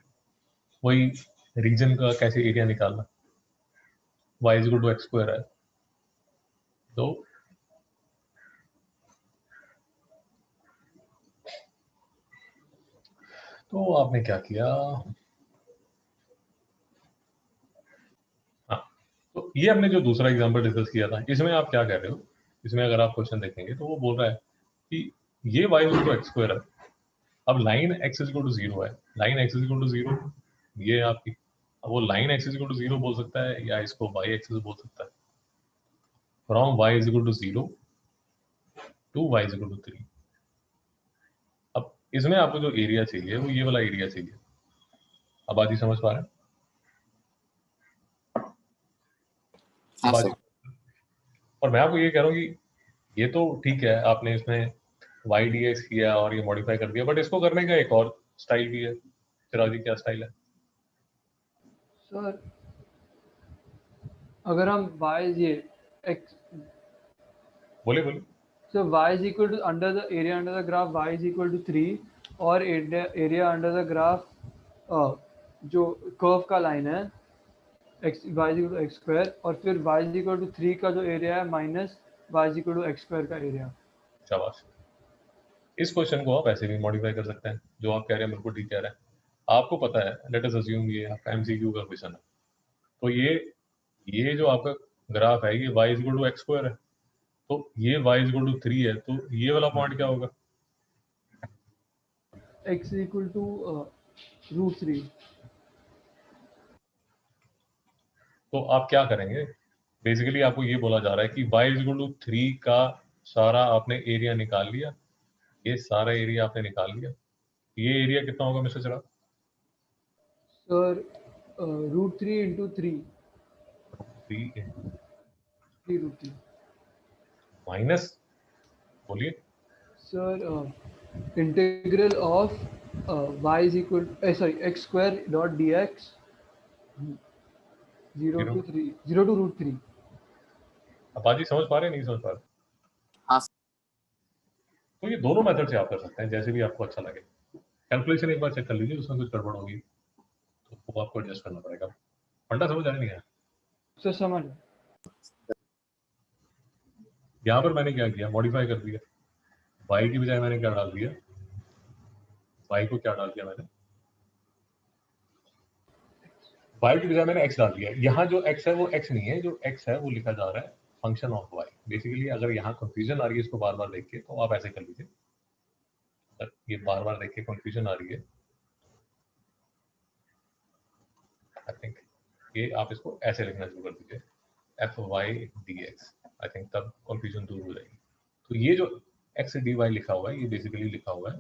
वही रीजन का कैसे एरिया निकालना, y is equal to x square है, तो आपने क्या किया? हाँ, तो ये हमने जो दूसरा एग्जांपल डिस्कस किया था, इसमें आप क्या कर रहे हो? इसमें अगर आप क्वेश्चन देखेंगे तो वो बोल रहा है कि ये y is equal to x square है। अब line x is equal to 0 है, line x is equal to 0 ये आपकी, अब वो line x is equal to 0 बोल सकता है या इसको y एक्सिस बोल सकता है। From y is equal to 0 to y is equal to 3। अब इसमें आपको जो एरिया चाहिए वो ये वाला एरिया चाहिए। अब आज ही समझ पा रहे हैं? हाँ अब आज सर। और मैं आपको ये कह रहा हूँ कि ये तो ठीक है, आपने इसमें y dx किया और ये मॉडिफाई कर दिया, बट इसको करने का एक और स्टाइल भी है। चिराग जी क्या स्टाइल है? सर अगर हम y ये x बोले बोले। so y is equal to under the area under the graph y is equal to 3 और area under the graph जो कर्व का लाइन है x y is equal to x square और फिर y is equal to 3 का जो area है minus y is equal to x square का एरिया। शाबाश। इस क्वेश्चन को आप ऐसे भी मॉडिफाई कर सकते हैं, जो आप कह रहे हैं बिल्कुल ठीक कह रहे हैं। आपको पता है, लेट अस अज्यूम ये आपका एमसीक्यू का क्वेश्चन है, तो ये जो आपका ग्राफ है ये y is equal to x square है, तो ये y इज इक्वल टू 3 है, तो ये वाला पॉइंट क्या होगा? x is equal to √3। तो आप क्या करेंगे? बेसिकली आपको ये बोला जा रहा है कि y इज इक्वल टू 3 का सारा आपने एरिया निकाल लिया, ये सारा एरिया आपने निकाल लिया, ये एरिया कितना होगा मिस्टर चिराग? सर √3 into 3 3 इंटू 3√3 माइनस, बोलिए। Sir integral of y is equal sorry x square dot dx 0 to 3 0 to √3। अपाजी समझ पा रहे हैं, नहीं समझ पा रहे? हाँ तो ये दोनों मेथड से आप कर सकते हैं, जैसे भी आपको अच्छा लगे। कैलकुलेशन एक बार चेक कर लीजिए, उसमें कुछ गड़बड़ होगी तो वो आपको एडजस्ट करना पड़ेगा। फंडा समझ आया नहीं है? सर समझ। यहाँ पर मैंने क्या किया, मॉडिफाई कर दिया। y की बजाय मैंने क्या डाल दिया, y को क्या डाल दिया मैंने, y की बजाय मैंने x डाल दिया। यहाँ जो x है वो x नहीं है, जो x है वो लिखा जा रहा है फंक्शन ऑफ y। बेसिकली अगर यहाँ कंफ्यूजन आ रही है इसको बार बार देख के, तो आप ऐसे कर लीजिए। अगर ये बार बार देख के कंफ्यूजन आ रही है, आई थिंक ये आप इसको ऐसे लिखना शुरू कर दीजिए, fy dx। आई थिंक तब कंफ्यूजन दूर हो जाएगी। तो ये जो x dy लिखा हुआ है, ये बेसिकली लिखा हुआ है,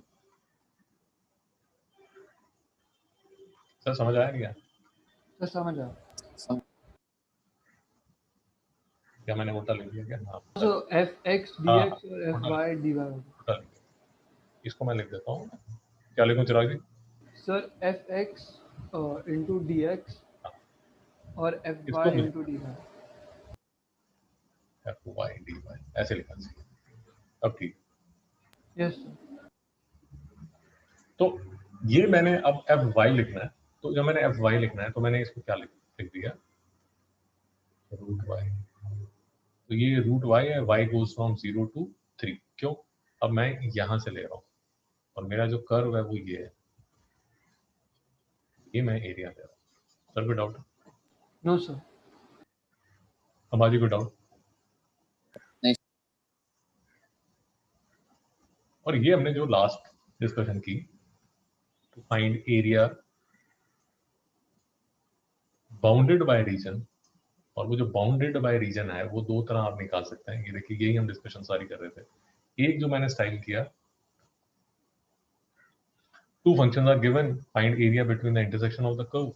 सर समझ आया नहीं? सर समझ आ। क्या मैंने उल्टा लिख दिया क्या? हाँ, सो fx dx और fy dy उल्टा लिख दिया। इसको मैं लिख देता हूँ, क्या लिखूं Chirag ji? Sir fx into dx और इसको fy into dy। fy dy ऐसे लिखा चाहिए, अब ठीक। Yes sir. तो ये मैंने अब fy लिखना है, तो जब मैंने fy लिखना है तो मैंने इसको क्या लिख दिया, √y। तो ये √y है, y गोज फ्रॉम 0 to 3। क्यों? अब मैं यहां से ले रहा हूं और मेरा जो कर्व है वो ये है, ये मैं एरिया ले रहा हूं। सर कोई डाउट? No sir. अंबाजी कोई डाउट? नहीं। और ये हमने जो लास्ट डिस्कशन की, to find area bounded by region, और वो जो बाउंडेड बाय रीजन है वो दो तरह आप निकाल सकते हैं। ये देखिए, यही हम डिस्कशन सारी कर रहे थे। एक जो मैंने स्टाइल किया, two functions are given, find area between the intersection of the curve.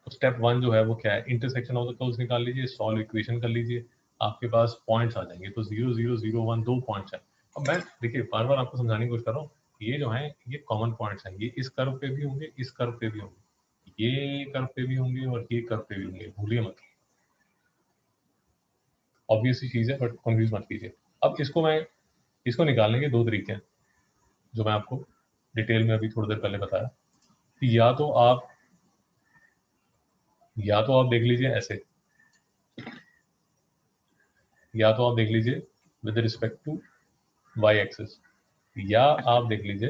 तो स्टेप 1 जो है वो क्या है, इंटरसेक्शन ऑफ द कर्व्स निकाल लीजिए, सॉल्व इक्वेशन कर लीजिए, आपके पास पॉइंट्स आ जाएंगे। तो 0 0 0 1 दो पॉइंट्स हैं। अब मैं देखिए बार बार आपको समझाने की कोशिश कर रहा हूँ, ये जो है ये कॉमन पॉइंट्स हैं, ये इस कर्व पे भी होंगे, इस कर्व पे भी होंगे, ये कर्व पे भी होंगे और ये कर्व पे भी होंगे, भूलिए मत। ऑब्वियस सी चीज है, बट कंफ्यूज मत कीजिए। अब इसको निकालने के दो तरीके हैं, जो मैं आपको डिटेल में अभी थोड़ी देर पहले बताया। कि या तो आप देख लीजिए ऐसे, या तो आप देख लीजिए with respect to y axis, या आप देख लीजिए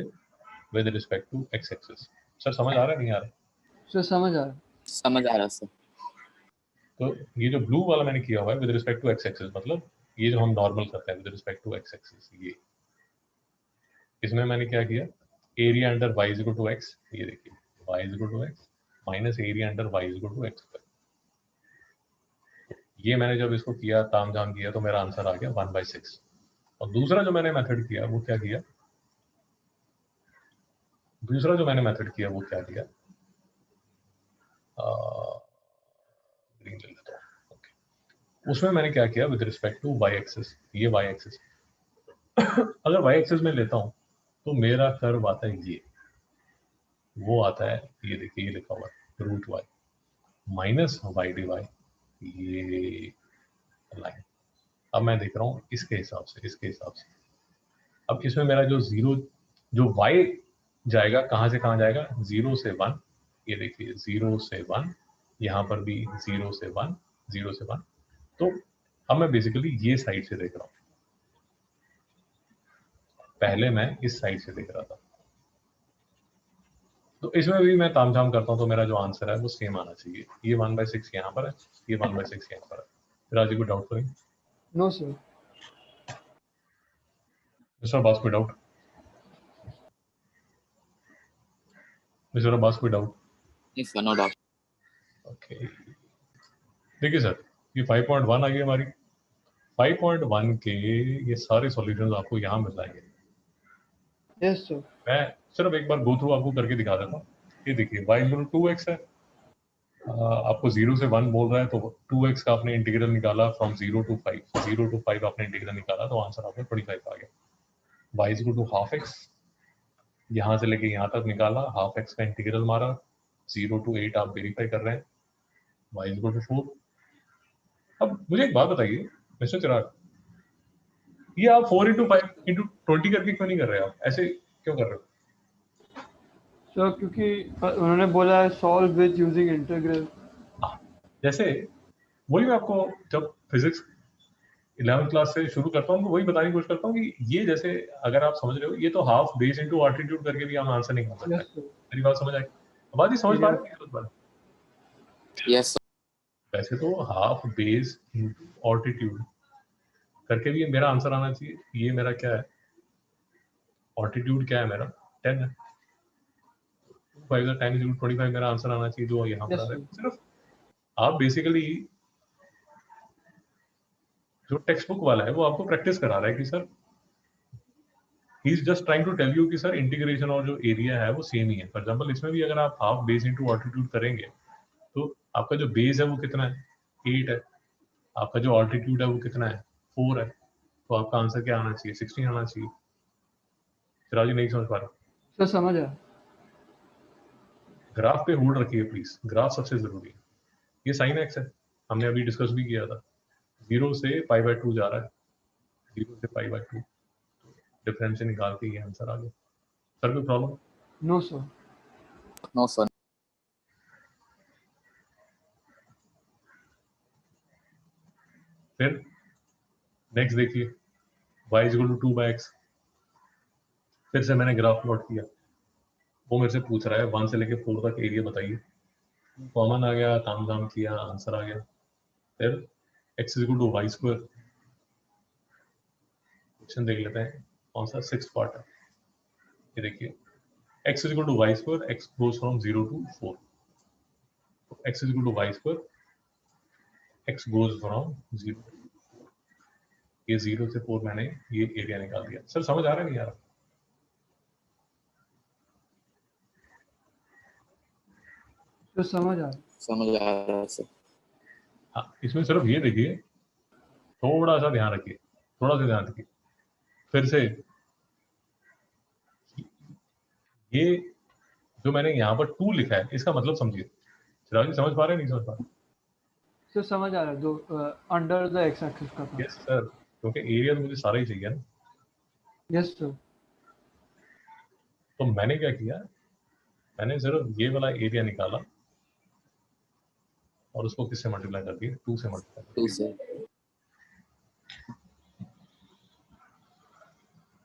with respect to x axis. Sir समझ आ रहा है नहीं आ रहा? सर समझ आ रहा। समझ आ रहा सर। तो ये जो ब्लू वाला मैंने किया हुआ है with respect to x axis, मतलब ये जो हम नॉर्मल करते हैं with respect to x axis, ये इसमें मैंने क्या किया, area under y is equal to x, ये देखिए y is equal to x minus area under y is equal to x square. ये मैंने जब इसको किया, तामझाम किया, तो मेरा आंसर आ गया 1/6। और दूसरा जो मैंने मेथड किया वो क्या किया, दूसरा जो मैंने मेथड किया वो क्या किया, ग्रीन ले लेता हूं, ओके। उसमें मैंने क्या किया with respect to y axis, ये y एक्सिस अगर y एक्सिस में लेता हूं तो मेरा कर्व आता है ये वो आता है, ये देखिए ये लिखा हुआ है root y minus y d y, ये लाइन। अब मैं देख रहा हूँ इसके हिसाब से। अब इसमें मेरा जो जीरो, जो वाई जाएगा कहाँ से कहाँ जाएगा, 0 से 1, ये देखिए 0 से 1, यहाँ पर भी 0 से 1, 0 से 1। तो अब मैं बेसिकली ये साइड से देख रहा हूँ, पहले मैं इस साइड से देख रहा था। तो इसमें भी मैं तामझाम करता हूँ, तो मेरा जो आंसर है वो सेम आना चाहिए। ये 1/6 यहाँ पर है, ये 1/6 यहाँ पर है। राजी को डाउट करें? No sir. मिस्टर अब्बास कोई डाउट? मिस्टर अब्बास कोई डाउट? नहीं सर, नो डाउट। ओके, देखिए सर, ये 5.1 आ गई हमारी। 5.1 के ये सारे सॉल्यूशंस आपको यहाँ मिल जाएंगे। Yes sir. मैं सिर्फ एक बार गो थ्रू आपको करके दिखा देता हूँ। ये देखिए y इक्वल 2x है, आपको 0 से 1 बोल रहा है, तो 2x का आपने इंटीग्रल निकाला फ्रॉम 0 to 5, 0 to 5 आपने इंटीग्रल निकाला, तो आंसर आपने 25 आ गया। y equal to half x, यहाँ से लेके यहाँ तक निकाला, हाफ एक्स का इंटीग्रल मारा, 0 to 8 आप वेरीफाई कर रहे हैं, y इक्वल टू 4। अब मुझे एक बात बताइए मिस्टर चिराग, ये आप 4 into 5 into 20 करके क्यों नहीं कर रहे? आप ऐसे क्यों कर रहे हो? सर क्योंकि उन्होंने बोला है सॉल्व विद यूजिंग इंटीग्रल। जैसे वही मैं आपको जब फिजिक्स 11th क्लास से शुरू करता हूँ तो वही बताने की कोशिश करता हूँ कि ये जैसे अगर आप समझ रहे हो, ये तो हाफ बेस इनटू आल्टीट्यूड करके भी हम आंसर निकाल सकते हैं। Yes sir. मेरी बात समझ आई? बात ही समझ पा रहे हैं नहीं समझ पा रहे? यस वैसे तो हाफ बेस इनटू आल्टीट्यूड करके भी मेरा आंसर आना चाहिए। ये मेरा क्या है, आल्टीट्यूड क्या है मेरा, 10 है, 5 का 10 इक्वल 25 मेरा आंसर आना चाहिए, जो यहाँ पर आ यस रहा है। सर। सिर्फ आप बेसिकली जो टेक्स्ट बुक वाला है वो आपको प्रैक्टिस करा रहा है कि sir he is just trying to tell you कि सर इंटीग्रेशन और जो एरिया है वो सेम ही है। फॉर एग्जांपल इसमें भी अगर आप हाफ बेस इनटू ऑल्टीट्यूड करेंगे तो आपका जो बेस है वो कितना है, 8 है, आपका जो ऑल्टीट्यूड है वो कितना है, 4 है, तो आपका आंसर क्या आना चाहिए, 16 आना चाहिए। फिर जी नहीं समझ पा रहा? सर समझ आया। ग्राफ पे होल्ड रखिए प्लीज, ग्राफ सबसे जरूरी है। ये साइन एक्स है, हमने अभी डिस्कस भी किया था, 0 से π/2 जा रहा है, 0 से π/2, डिफरेंस से निकाल के ये आंसर आ गया। सर कोई problem? No sir. No sir. फिर नेक्स्ट देखिए, y is equal to 2/x। फिर से मैंने ग्राफ प्लॉट किया, वो मेरे से पूछ रहा है 1 से लेके 4 तक एरिया बताइए। कॉमन आ गया, ताम झाम किया, आंसर आ गया। फिर x is equal to Y square, question देख लेते हैं कौन सा 6th पार्ट है। ये देखिए x is equal to Y square, x goes from 0 to 4, तो x is equal to Y square, x goes from 0 to 4, ये 0 से 4 मैंने ये एरिया निकाल दिया। सर समझ आ रहा है नहीं आ रहा? तो समझ आ रहा। समझ आ रहा है सर। हाँ, इसमें सिर्फ ये देखिए, थोड़ा सा ध्यान रखिए, थोड़ा सा ध्यान रखिए। फिर से ये जो मैंने यहाँ पर 2 लिखा है इसका मतलब समझिए। चिराग जी समझ पा रहे हैं नहीं समझ पा रहे? सर समझ आ रहा है, जो अंडर द एक्स एक्सिस का था। यस सर, क्योंकि एरिया तो मुझे सारा ही चाहिए ना। Yes sir. तो मैंने क्या किया, मैंने सिर्फ ये वाला एरिया निकाला और उसको किससे मल्टीप्लाई कर दिया, 2 से मल्टीप्लाई कर 2 दिया। से।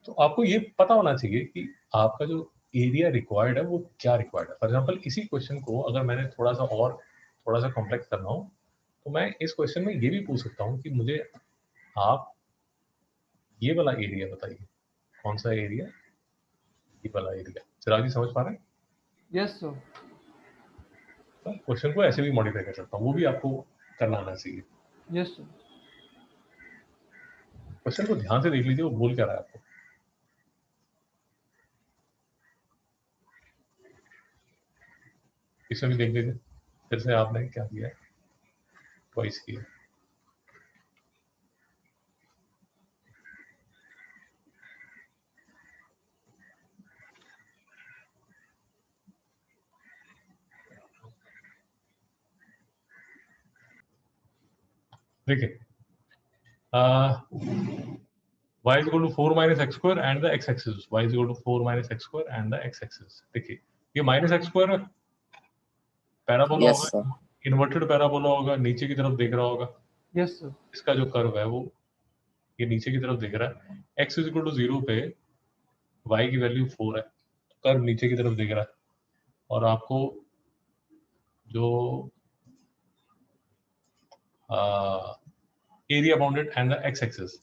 तो आपको ये पता होना चाहिए कि आपका जो एरिया रिक्वायर्ड है वो क्या रिक्वायर्ड है। फॉर एग्जाम्पल इसी क्वेश्चन को अगर मैंने थोड़ा सा कॉम्प्लेक्स करना हो, तो मैं इस क्वेश्चन में ये भी पूछ सकता हूँ कि मुझे आप ये वाला एरिया बताइए। कौन सा एरिया? ये वाला एरिया। चिराग जी समझ पा रहे हैं? Yes sir. तो क्वेश्चन को ऐसे भी मॉडिफाई कर सकता हूँ, वो भी आपको करना आना चाहिए। Yes sir. क्वेश्चन को ध्यान से देख लीजिए, वो बोल क्या रहा है आपको। इसमें भी देख लीजिए, फिर से आपने क्या किया, ट्वाइस किया। देखिए y is equal to 4 minus x square and the x axis, y is equal to 4 minus x square and the x axis. देखिए ये माइनस एक्स स्क्वायर है, पैराबोला यस होगा, सर, इन्वर्टेड पैराबोला होगा, नीचे की तरफ देख रहा होगा, यस सर, इसका जो कर्व है वो ये नीचे की तरफ देख रहा है, x इज इक्वल टू 0 पे y की वैल्यू 4 है, कर्व नीचे की तरफ देख रहा है, और आपको जो area bounded and the x axis,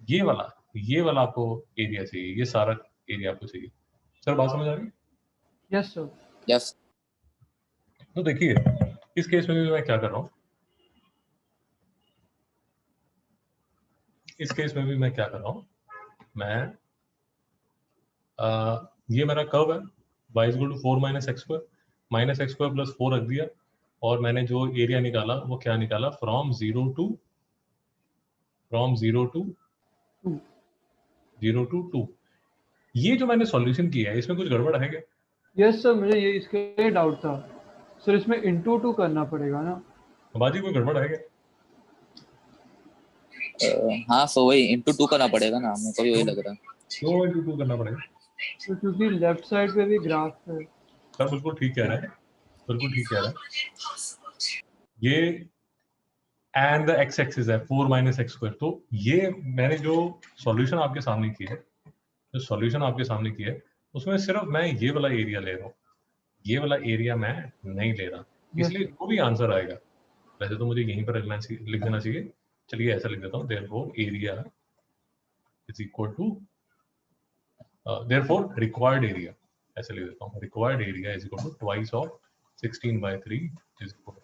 ये वाला आपको एरिया चाहिए, ये सारा एरिया आपको चाहिए। सर बात समझ आ रही है? यस सर, यस तो देखिए इस केस में भी मैं क्या कर रहा हूँ, इस केस में भी मैं क्या कर रहा हूँ, मैं ये मेरा कर्व है, y is equal to 4 minus x square plus 4 रख दिया, और मैंने जो एरिया निकाला वो क्या निकाला, फ्रॉम जीरो टू 2। ये जो मैंने सॉल्यूशन किया है इसमें कुछ गड़बड़ है क्या? यस सर, मुझे ये इसके लिए डाउट था सर, इसमें इंटू 2 करना पड़ेगा ना? बाजी कोई गड़बड़ है क्या? हाँ, सो वही इंटू 2 करना पड़ेगा ना, मेरे को भी वही लग रहा है। क्यों इंटू 2 करना पड़ेगा? तो क्योंकि लेफ्ट साइड पे भी ग्राफ है। सर बिल्कुल ठीक कह रहा है, बिल्कुल ठीक कह रहा है। ये एंड द एक्स एक्सिस है 4 माइनस एक्स स्क्वायर, तो ये मैंने जो सॉल्यूशन आपके सामने किया है, जो सॉल्यूशन आपके सामने किया है उसमें सिर्फ मैं ये वाला एरिया ले रहा हूँ, ये वाला एरिया मैं नहीं ले रहा, इसलिए जो भी आंसर आएगा, वैसे तो मुझे यहीं पर लिख देना चाहिए, चलिए ऐसा लिख देता हूँ, therefore area is equal to therefore required area, ऐसे लिख देता हूँ, required area is equal to twice of 16/3 is equal to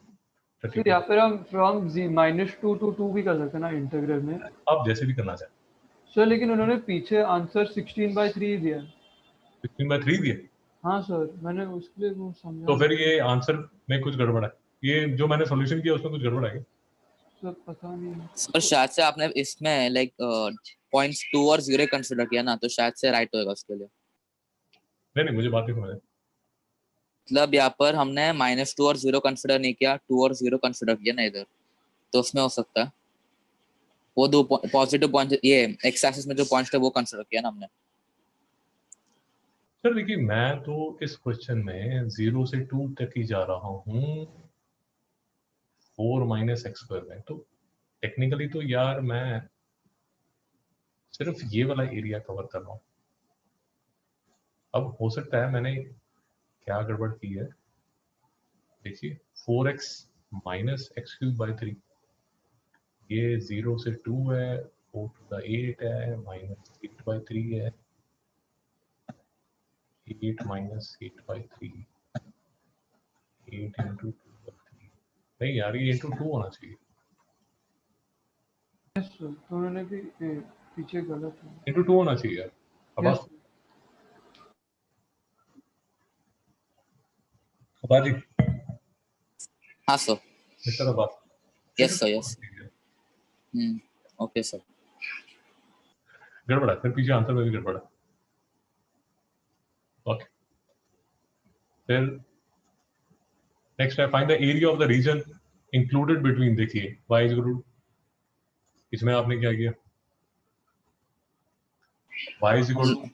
फिर या फिर हम फ्रॉम -2 to 2 भी कर सकते हैं ना इंटीग्रल में। आप जैसे भी करना चाहें। सर लेकिन उन्होंने पीछे आंसर 16/3 दिया है। 16/3 दिए, हाँ सर, मैंने उसके लिए वो समझा तो नहीं। फिर ये आंसर में कुछ गड़बड़ है, ये जो मैंने सॉल्यूशन किया उसमें कुछ गड़बड़ है क्या? सर पता नहीं। सर शायद से आपने इसमें लाइक पॉइंट्स 2 और 0 कंसीडर किया ना, तो शायद से राइट होएगा उसके लिए। नहीं मुझे बात नहीं समझ आई। मतलब यहाँ पर हमने -2 और 0 कंसीडर नहीं किया, 2 और 0 कंसीडर किया ना इधर, तो उसमें हो सकता है वो दो पॉजिटिव पॉइंट, ये एक्स एक्सिस में जो पॉइंट है वो कंसीडर किया ना हमने। सर देखिए मैं तो इस क्वेश्चन में 0 से 2 तक ही जा रहा हूँ 4 माइनस एक्स स्क्वायर में, तो टेक्निकली तो यार मैं सिर्फ ये वाला एरिया कवर कर रहा हूँ। अब हो सकता है मैंने क्या गड़बड़ की है, देखिए 4x minus x cube by 3, ये 0 से 2 है, 4 to the 8 है, माइनस 8/3 है, 8 माइनस 8/3, 8 into 2/3, नहीं यार ये into 2 होना चाहिए, यस सर, तो उन्होंने भी पीछे गलत है। into 2 होना चाहिए यार। अब यस अब्बास जी, हाँ sir, mister Abbas, yes sir, yes, okay sir. गड़बड़ है, फिर पीछे आंसर में भी गड़बड़ है। ओके, फिर नेक्स्ट है find the area of the region included between, देखिए y इज इक्वल टू, इसमें आपने क्या किया, y is equal to,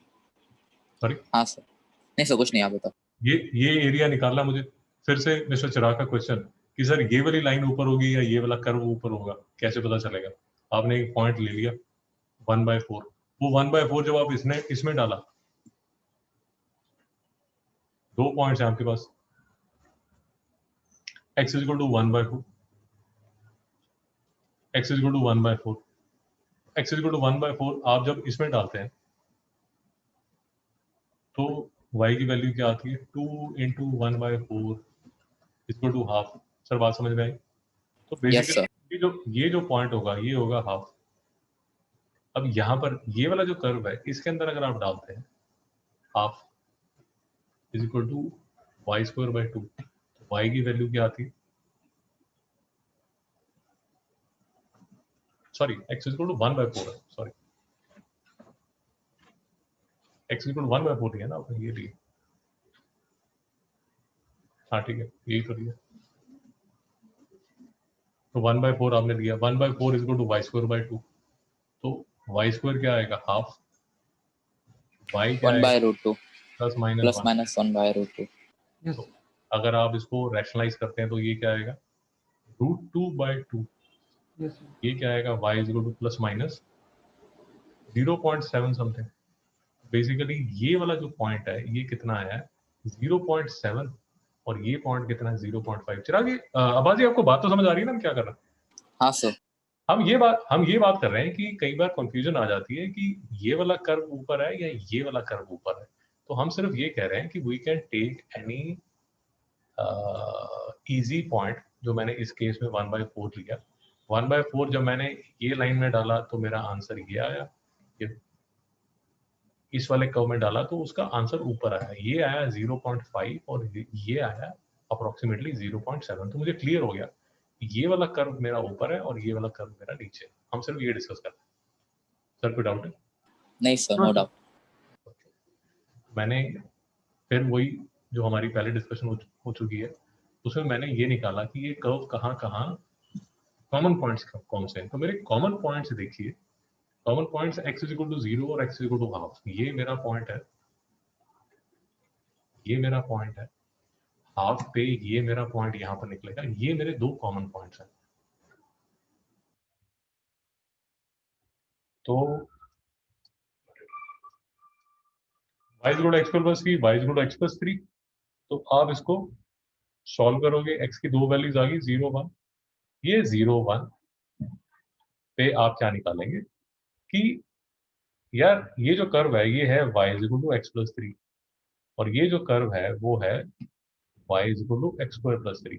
sorry हाँ सर, नहीं सर कुछ नहीं, आप बताओ। ये एरिया निकालना मुझे, फिर से मिस्टर चिराग का क्वेश्चन कि सर ये वाली लाइन ऊपर होगी या ये वाला कर्व ऊपर होगा, कैसे पता चलेगा? आपने एक पॉइंट ले लिया 1/4, वो 1/4 जब आप इसमें डाला, 2 पॉइंट्स हैं आपके पास, x is equal to 1/4, x is equal to 1/4, x is equal to 1/4 आप जब इसमें डालते हैं तो y की वैल्यू क्या आती है, 2 into 1/4 equal to half. Sir बात समझ में आई? तो यस सर, बेसिकली ये जो पॉइंट होगा ये होगा हाफ। अब यहाँ पर ये वाला जो कर्व है इसके अंदर अगर आप डालते हैं half is equal to y²/2, तो y की वैल्यू क्या आती है, sorry x is equal to 1/4 है, sorry x is equal to 1/4 लिया ना आपने, ये लिए, हाँ ठीक है यही तो लिया, तो 1/4 आपने दिया, 1/4 is equal to Y square by 2, तो वाई स्क्वायर क्या आएगा, हाफ, वाई क्या 1 आएगा, by root 2 plus minus plus 1। minus 1 by root 2. Yes तो अगर आप इसको रैशनलाइज करते हैं तो ये क्या आएगा, √2/2, यस ये क्या आएगा, y is equal to plus minus 0.7 something. Basically ये वाला जो पॉइंट है ये कितना आया है, 0.7, और ये पॉइंट कितना है, 0.5। चिराग अब्बास जी आपको बात तो समझ आ रही है ना, हम क्या कर रहे हैं? हाँ सर. हम ये बात कर रहे हैं कि कई बार कंफ्यूजन आ जाती है कि ये वाला कर्व ऊपर है या ये वाला कर्व ऊपर है। तो हम सिर्फ ये कह रहे हैं कि we can take any easy point, जो मैंने इस केस में 1/4 लिया। 1/4 जब मैंने ये लाइन में डाला तो मेरा आंसर ये आया, ये इस वाले कर्व में डाला तो उसका आंसर ऊपर आया, ये आया 0.5 और ये आया अप्रोक्सीमेटली 0.7। तो मुझे क्लियर हो गया ये वाला कर्व मेरा ऊपर है और ये वाला कर्व मेरा नीचे है। हम सिर्फ ये डिस्कस करते हैं। सर कोई डाउट है? नहीं सर, नो डाउट. मैंने फिर वही जो हमारी पहले डिस्कशन हो चुकी है, उसमें मैंने ये निकाला कि ये कर्व कहाँ कहाँ कॉमन पॉइंट्स कौन से हैं। तो मेरे कॉमन पॉइंट्स देखिए, common points x is equal to 0 और x is equal to half. ये मेरा पॉइंट है, ये मेरा पॉइंट है हाफ पे, ये मेरा पॉइंट यहाँ पर निकलेगा। ये मेरे दो कॉमन पॉइंट्स हैं। तो y is equal to x plus 3, y is equal to x plus 3। तो आप इसको सॉल्व करोगे, x की दो वैल्यूज आ गई, 0 1। ये 0 1 पे आप क्या निकालेंगे कि यार ये जो कर्व है ये है y is equal to x plus 3, और ये जो कर्व है वो है y is equal to x square plus 3।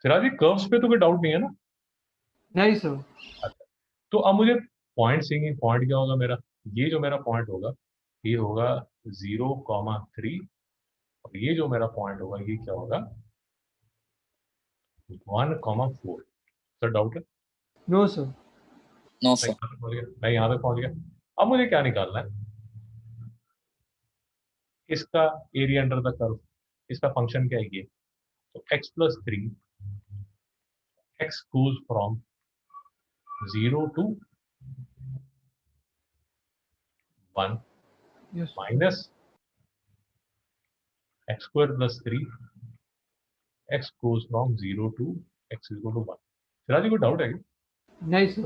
Siraj ji curves पे तो कोई डाउट नहीं है ना? नहीं सर। अच्छा, तो अब मुझे पॉइंट चाहिए। पॉइंट क्या होगा मेरा, ये जो मेरा पॉइंट होगा ये होगा 0,3, और ये जो मेरा पॉइंट होगा ये क्या होगा, 1,4। सर डाउट है? No sir. नो मैं सर. यहाँ पे पहुंच गया, मैं यहाँ पे पहुंच गया। अब मुझे क्या निकालना है, इसका एरिया अंडर द कर्व, इसका फंक्शन क्या है ये, तो x plus 3, x goes from 0 to 1 yes minus x square plus 3, x goes from 0 to x is equal to 1। Siraj जी कोई डाउट है क्या? नहीं सर।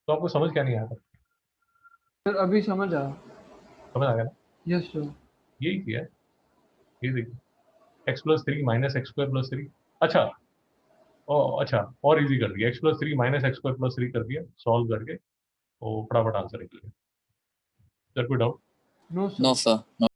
तो आपको समझ क्या नहीं आया था? सर अभी समझ आया। समझ आ गया ना? Yes sir. यही किया है, ये देखिए x plus 3 minus x square plus 3। अच्छा, अच्छा और इजी कर दिया, x plus 3 minus x square plus 3 कर दिया सॉल्व करके, तो फटाफट आंसर निकल गया। सर कोई doubt? No no sir. Sir.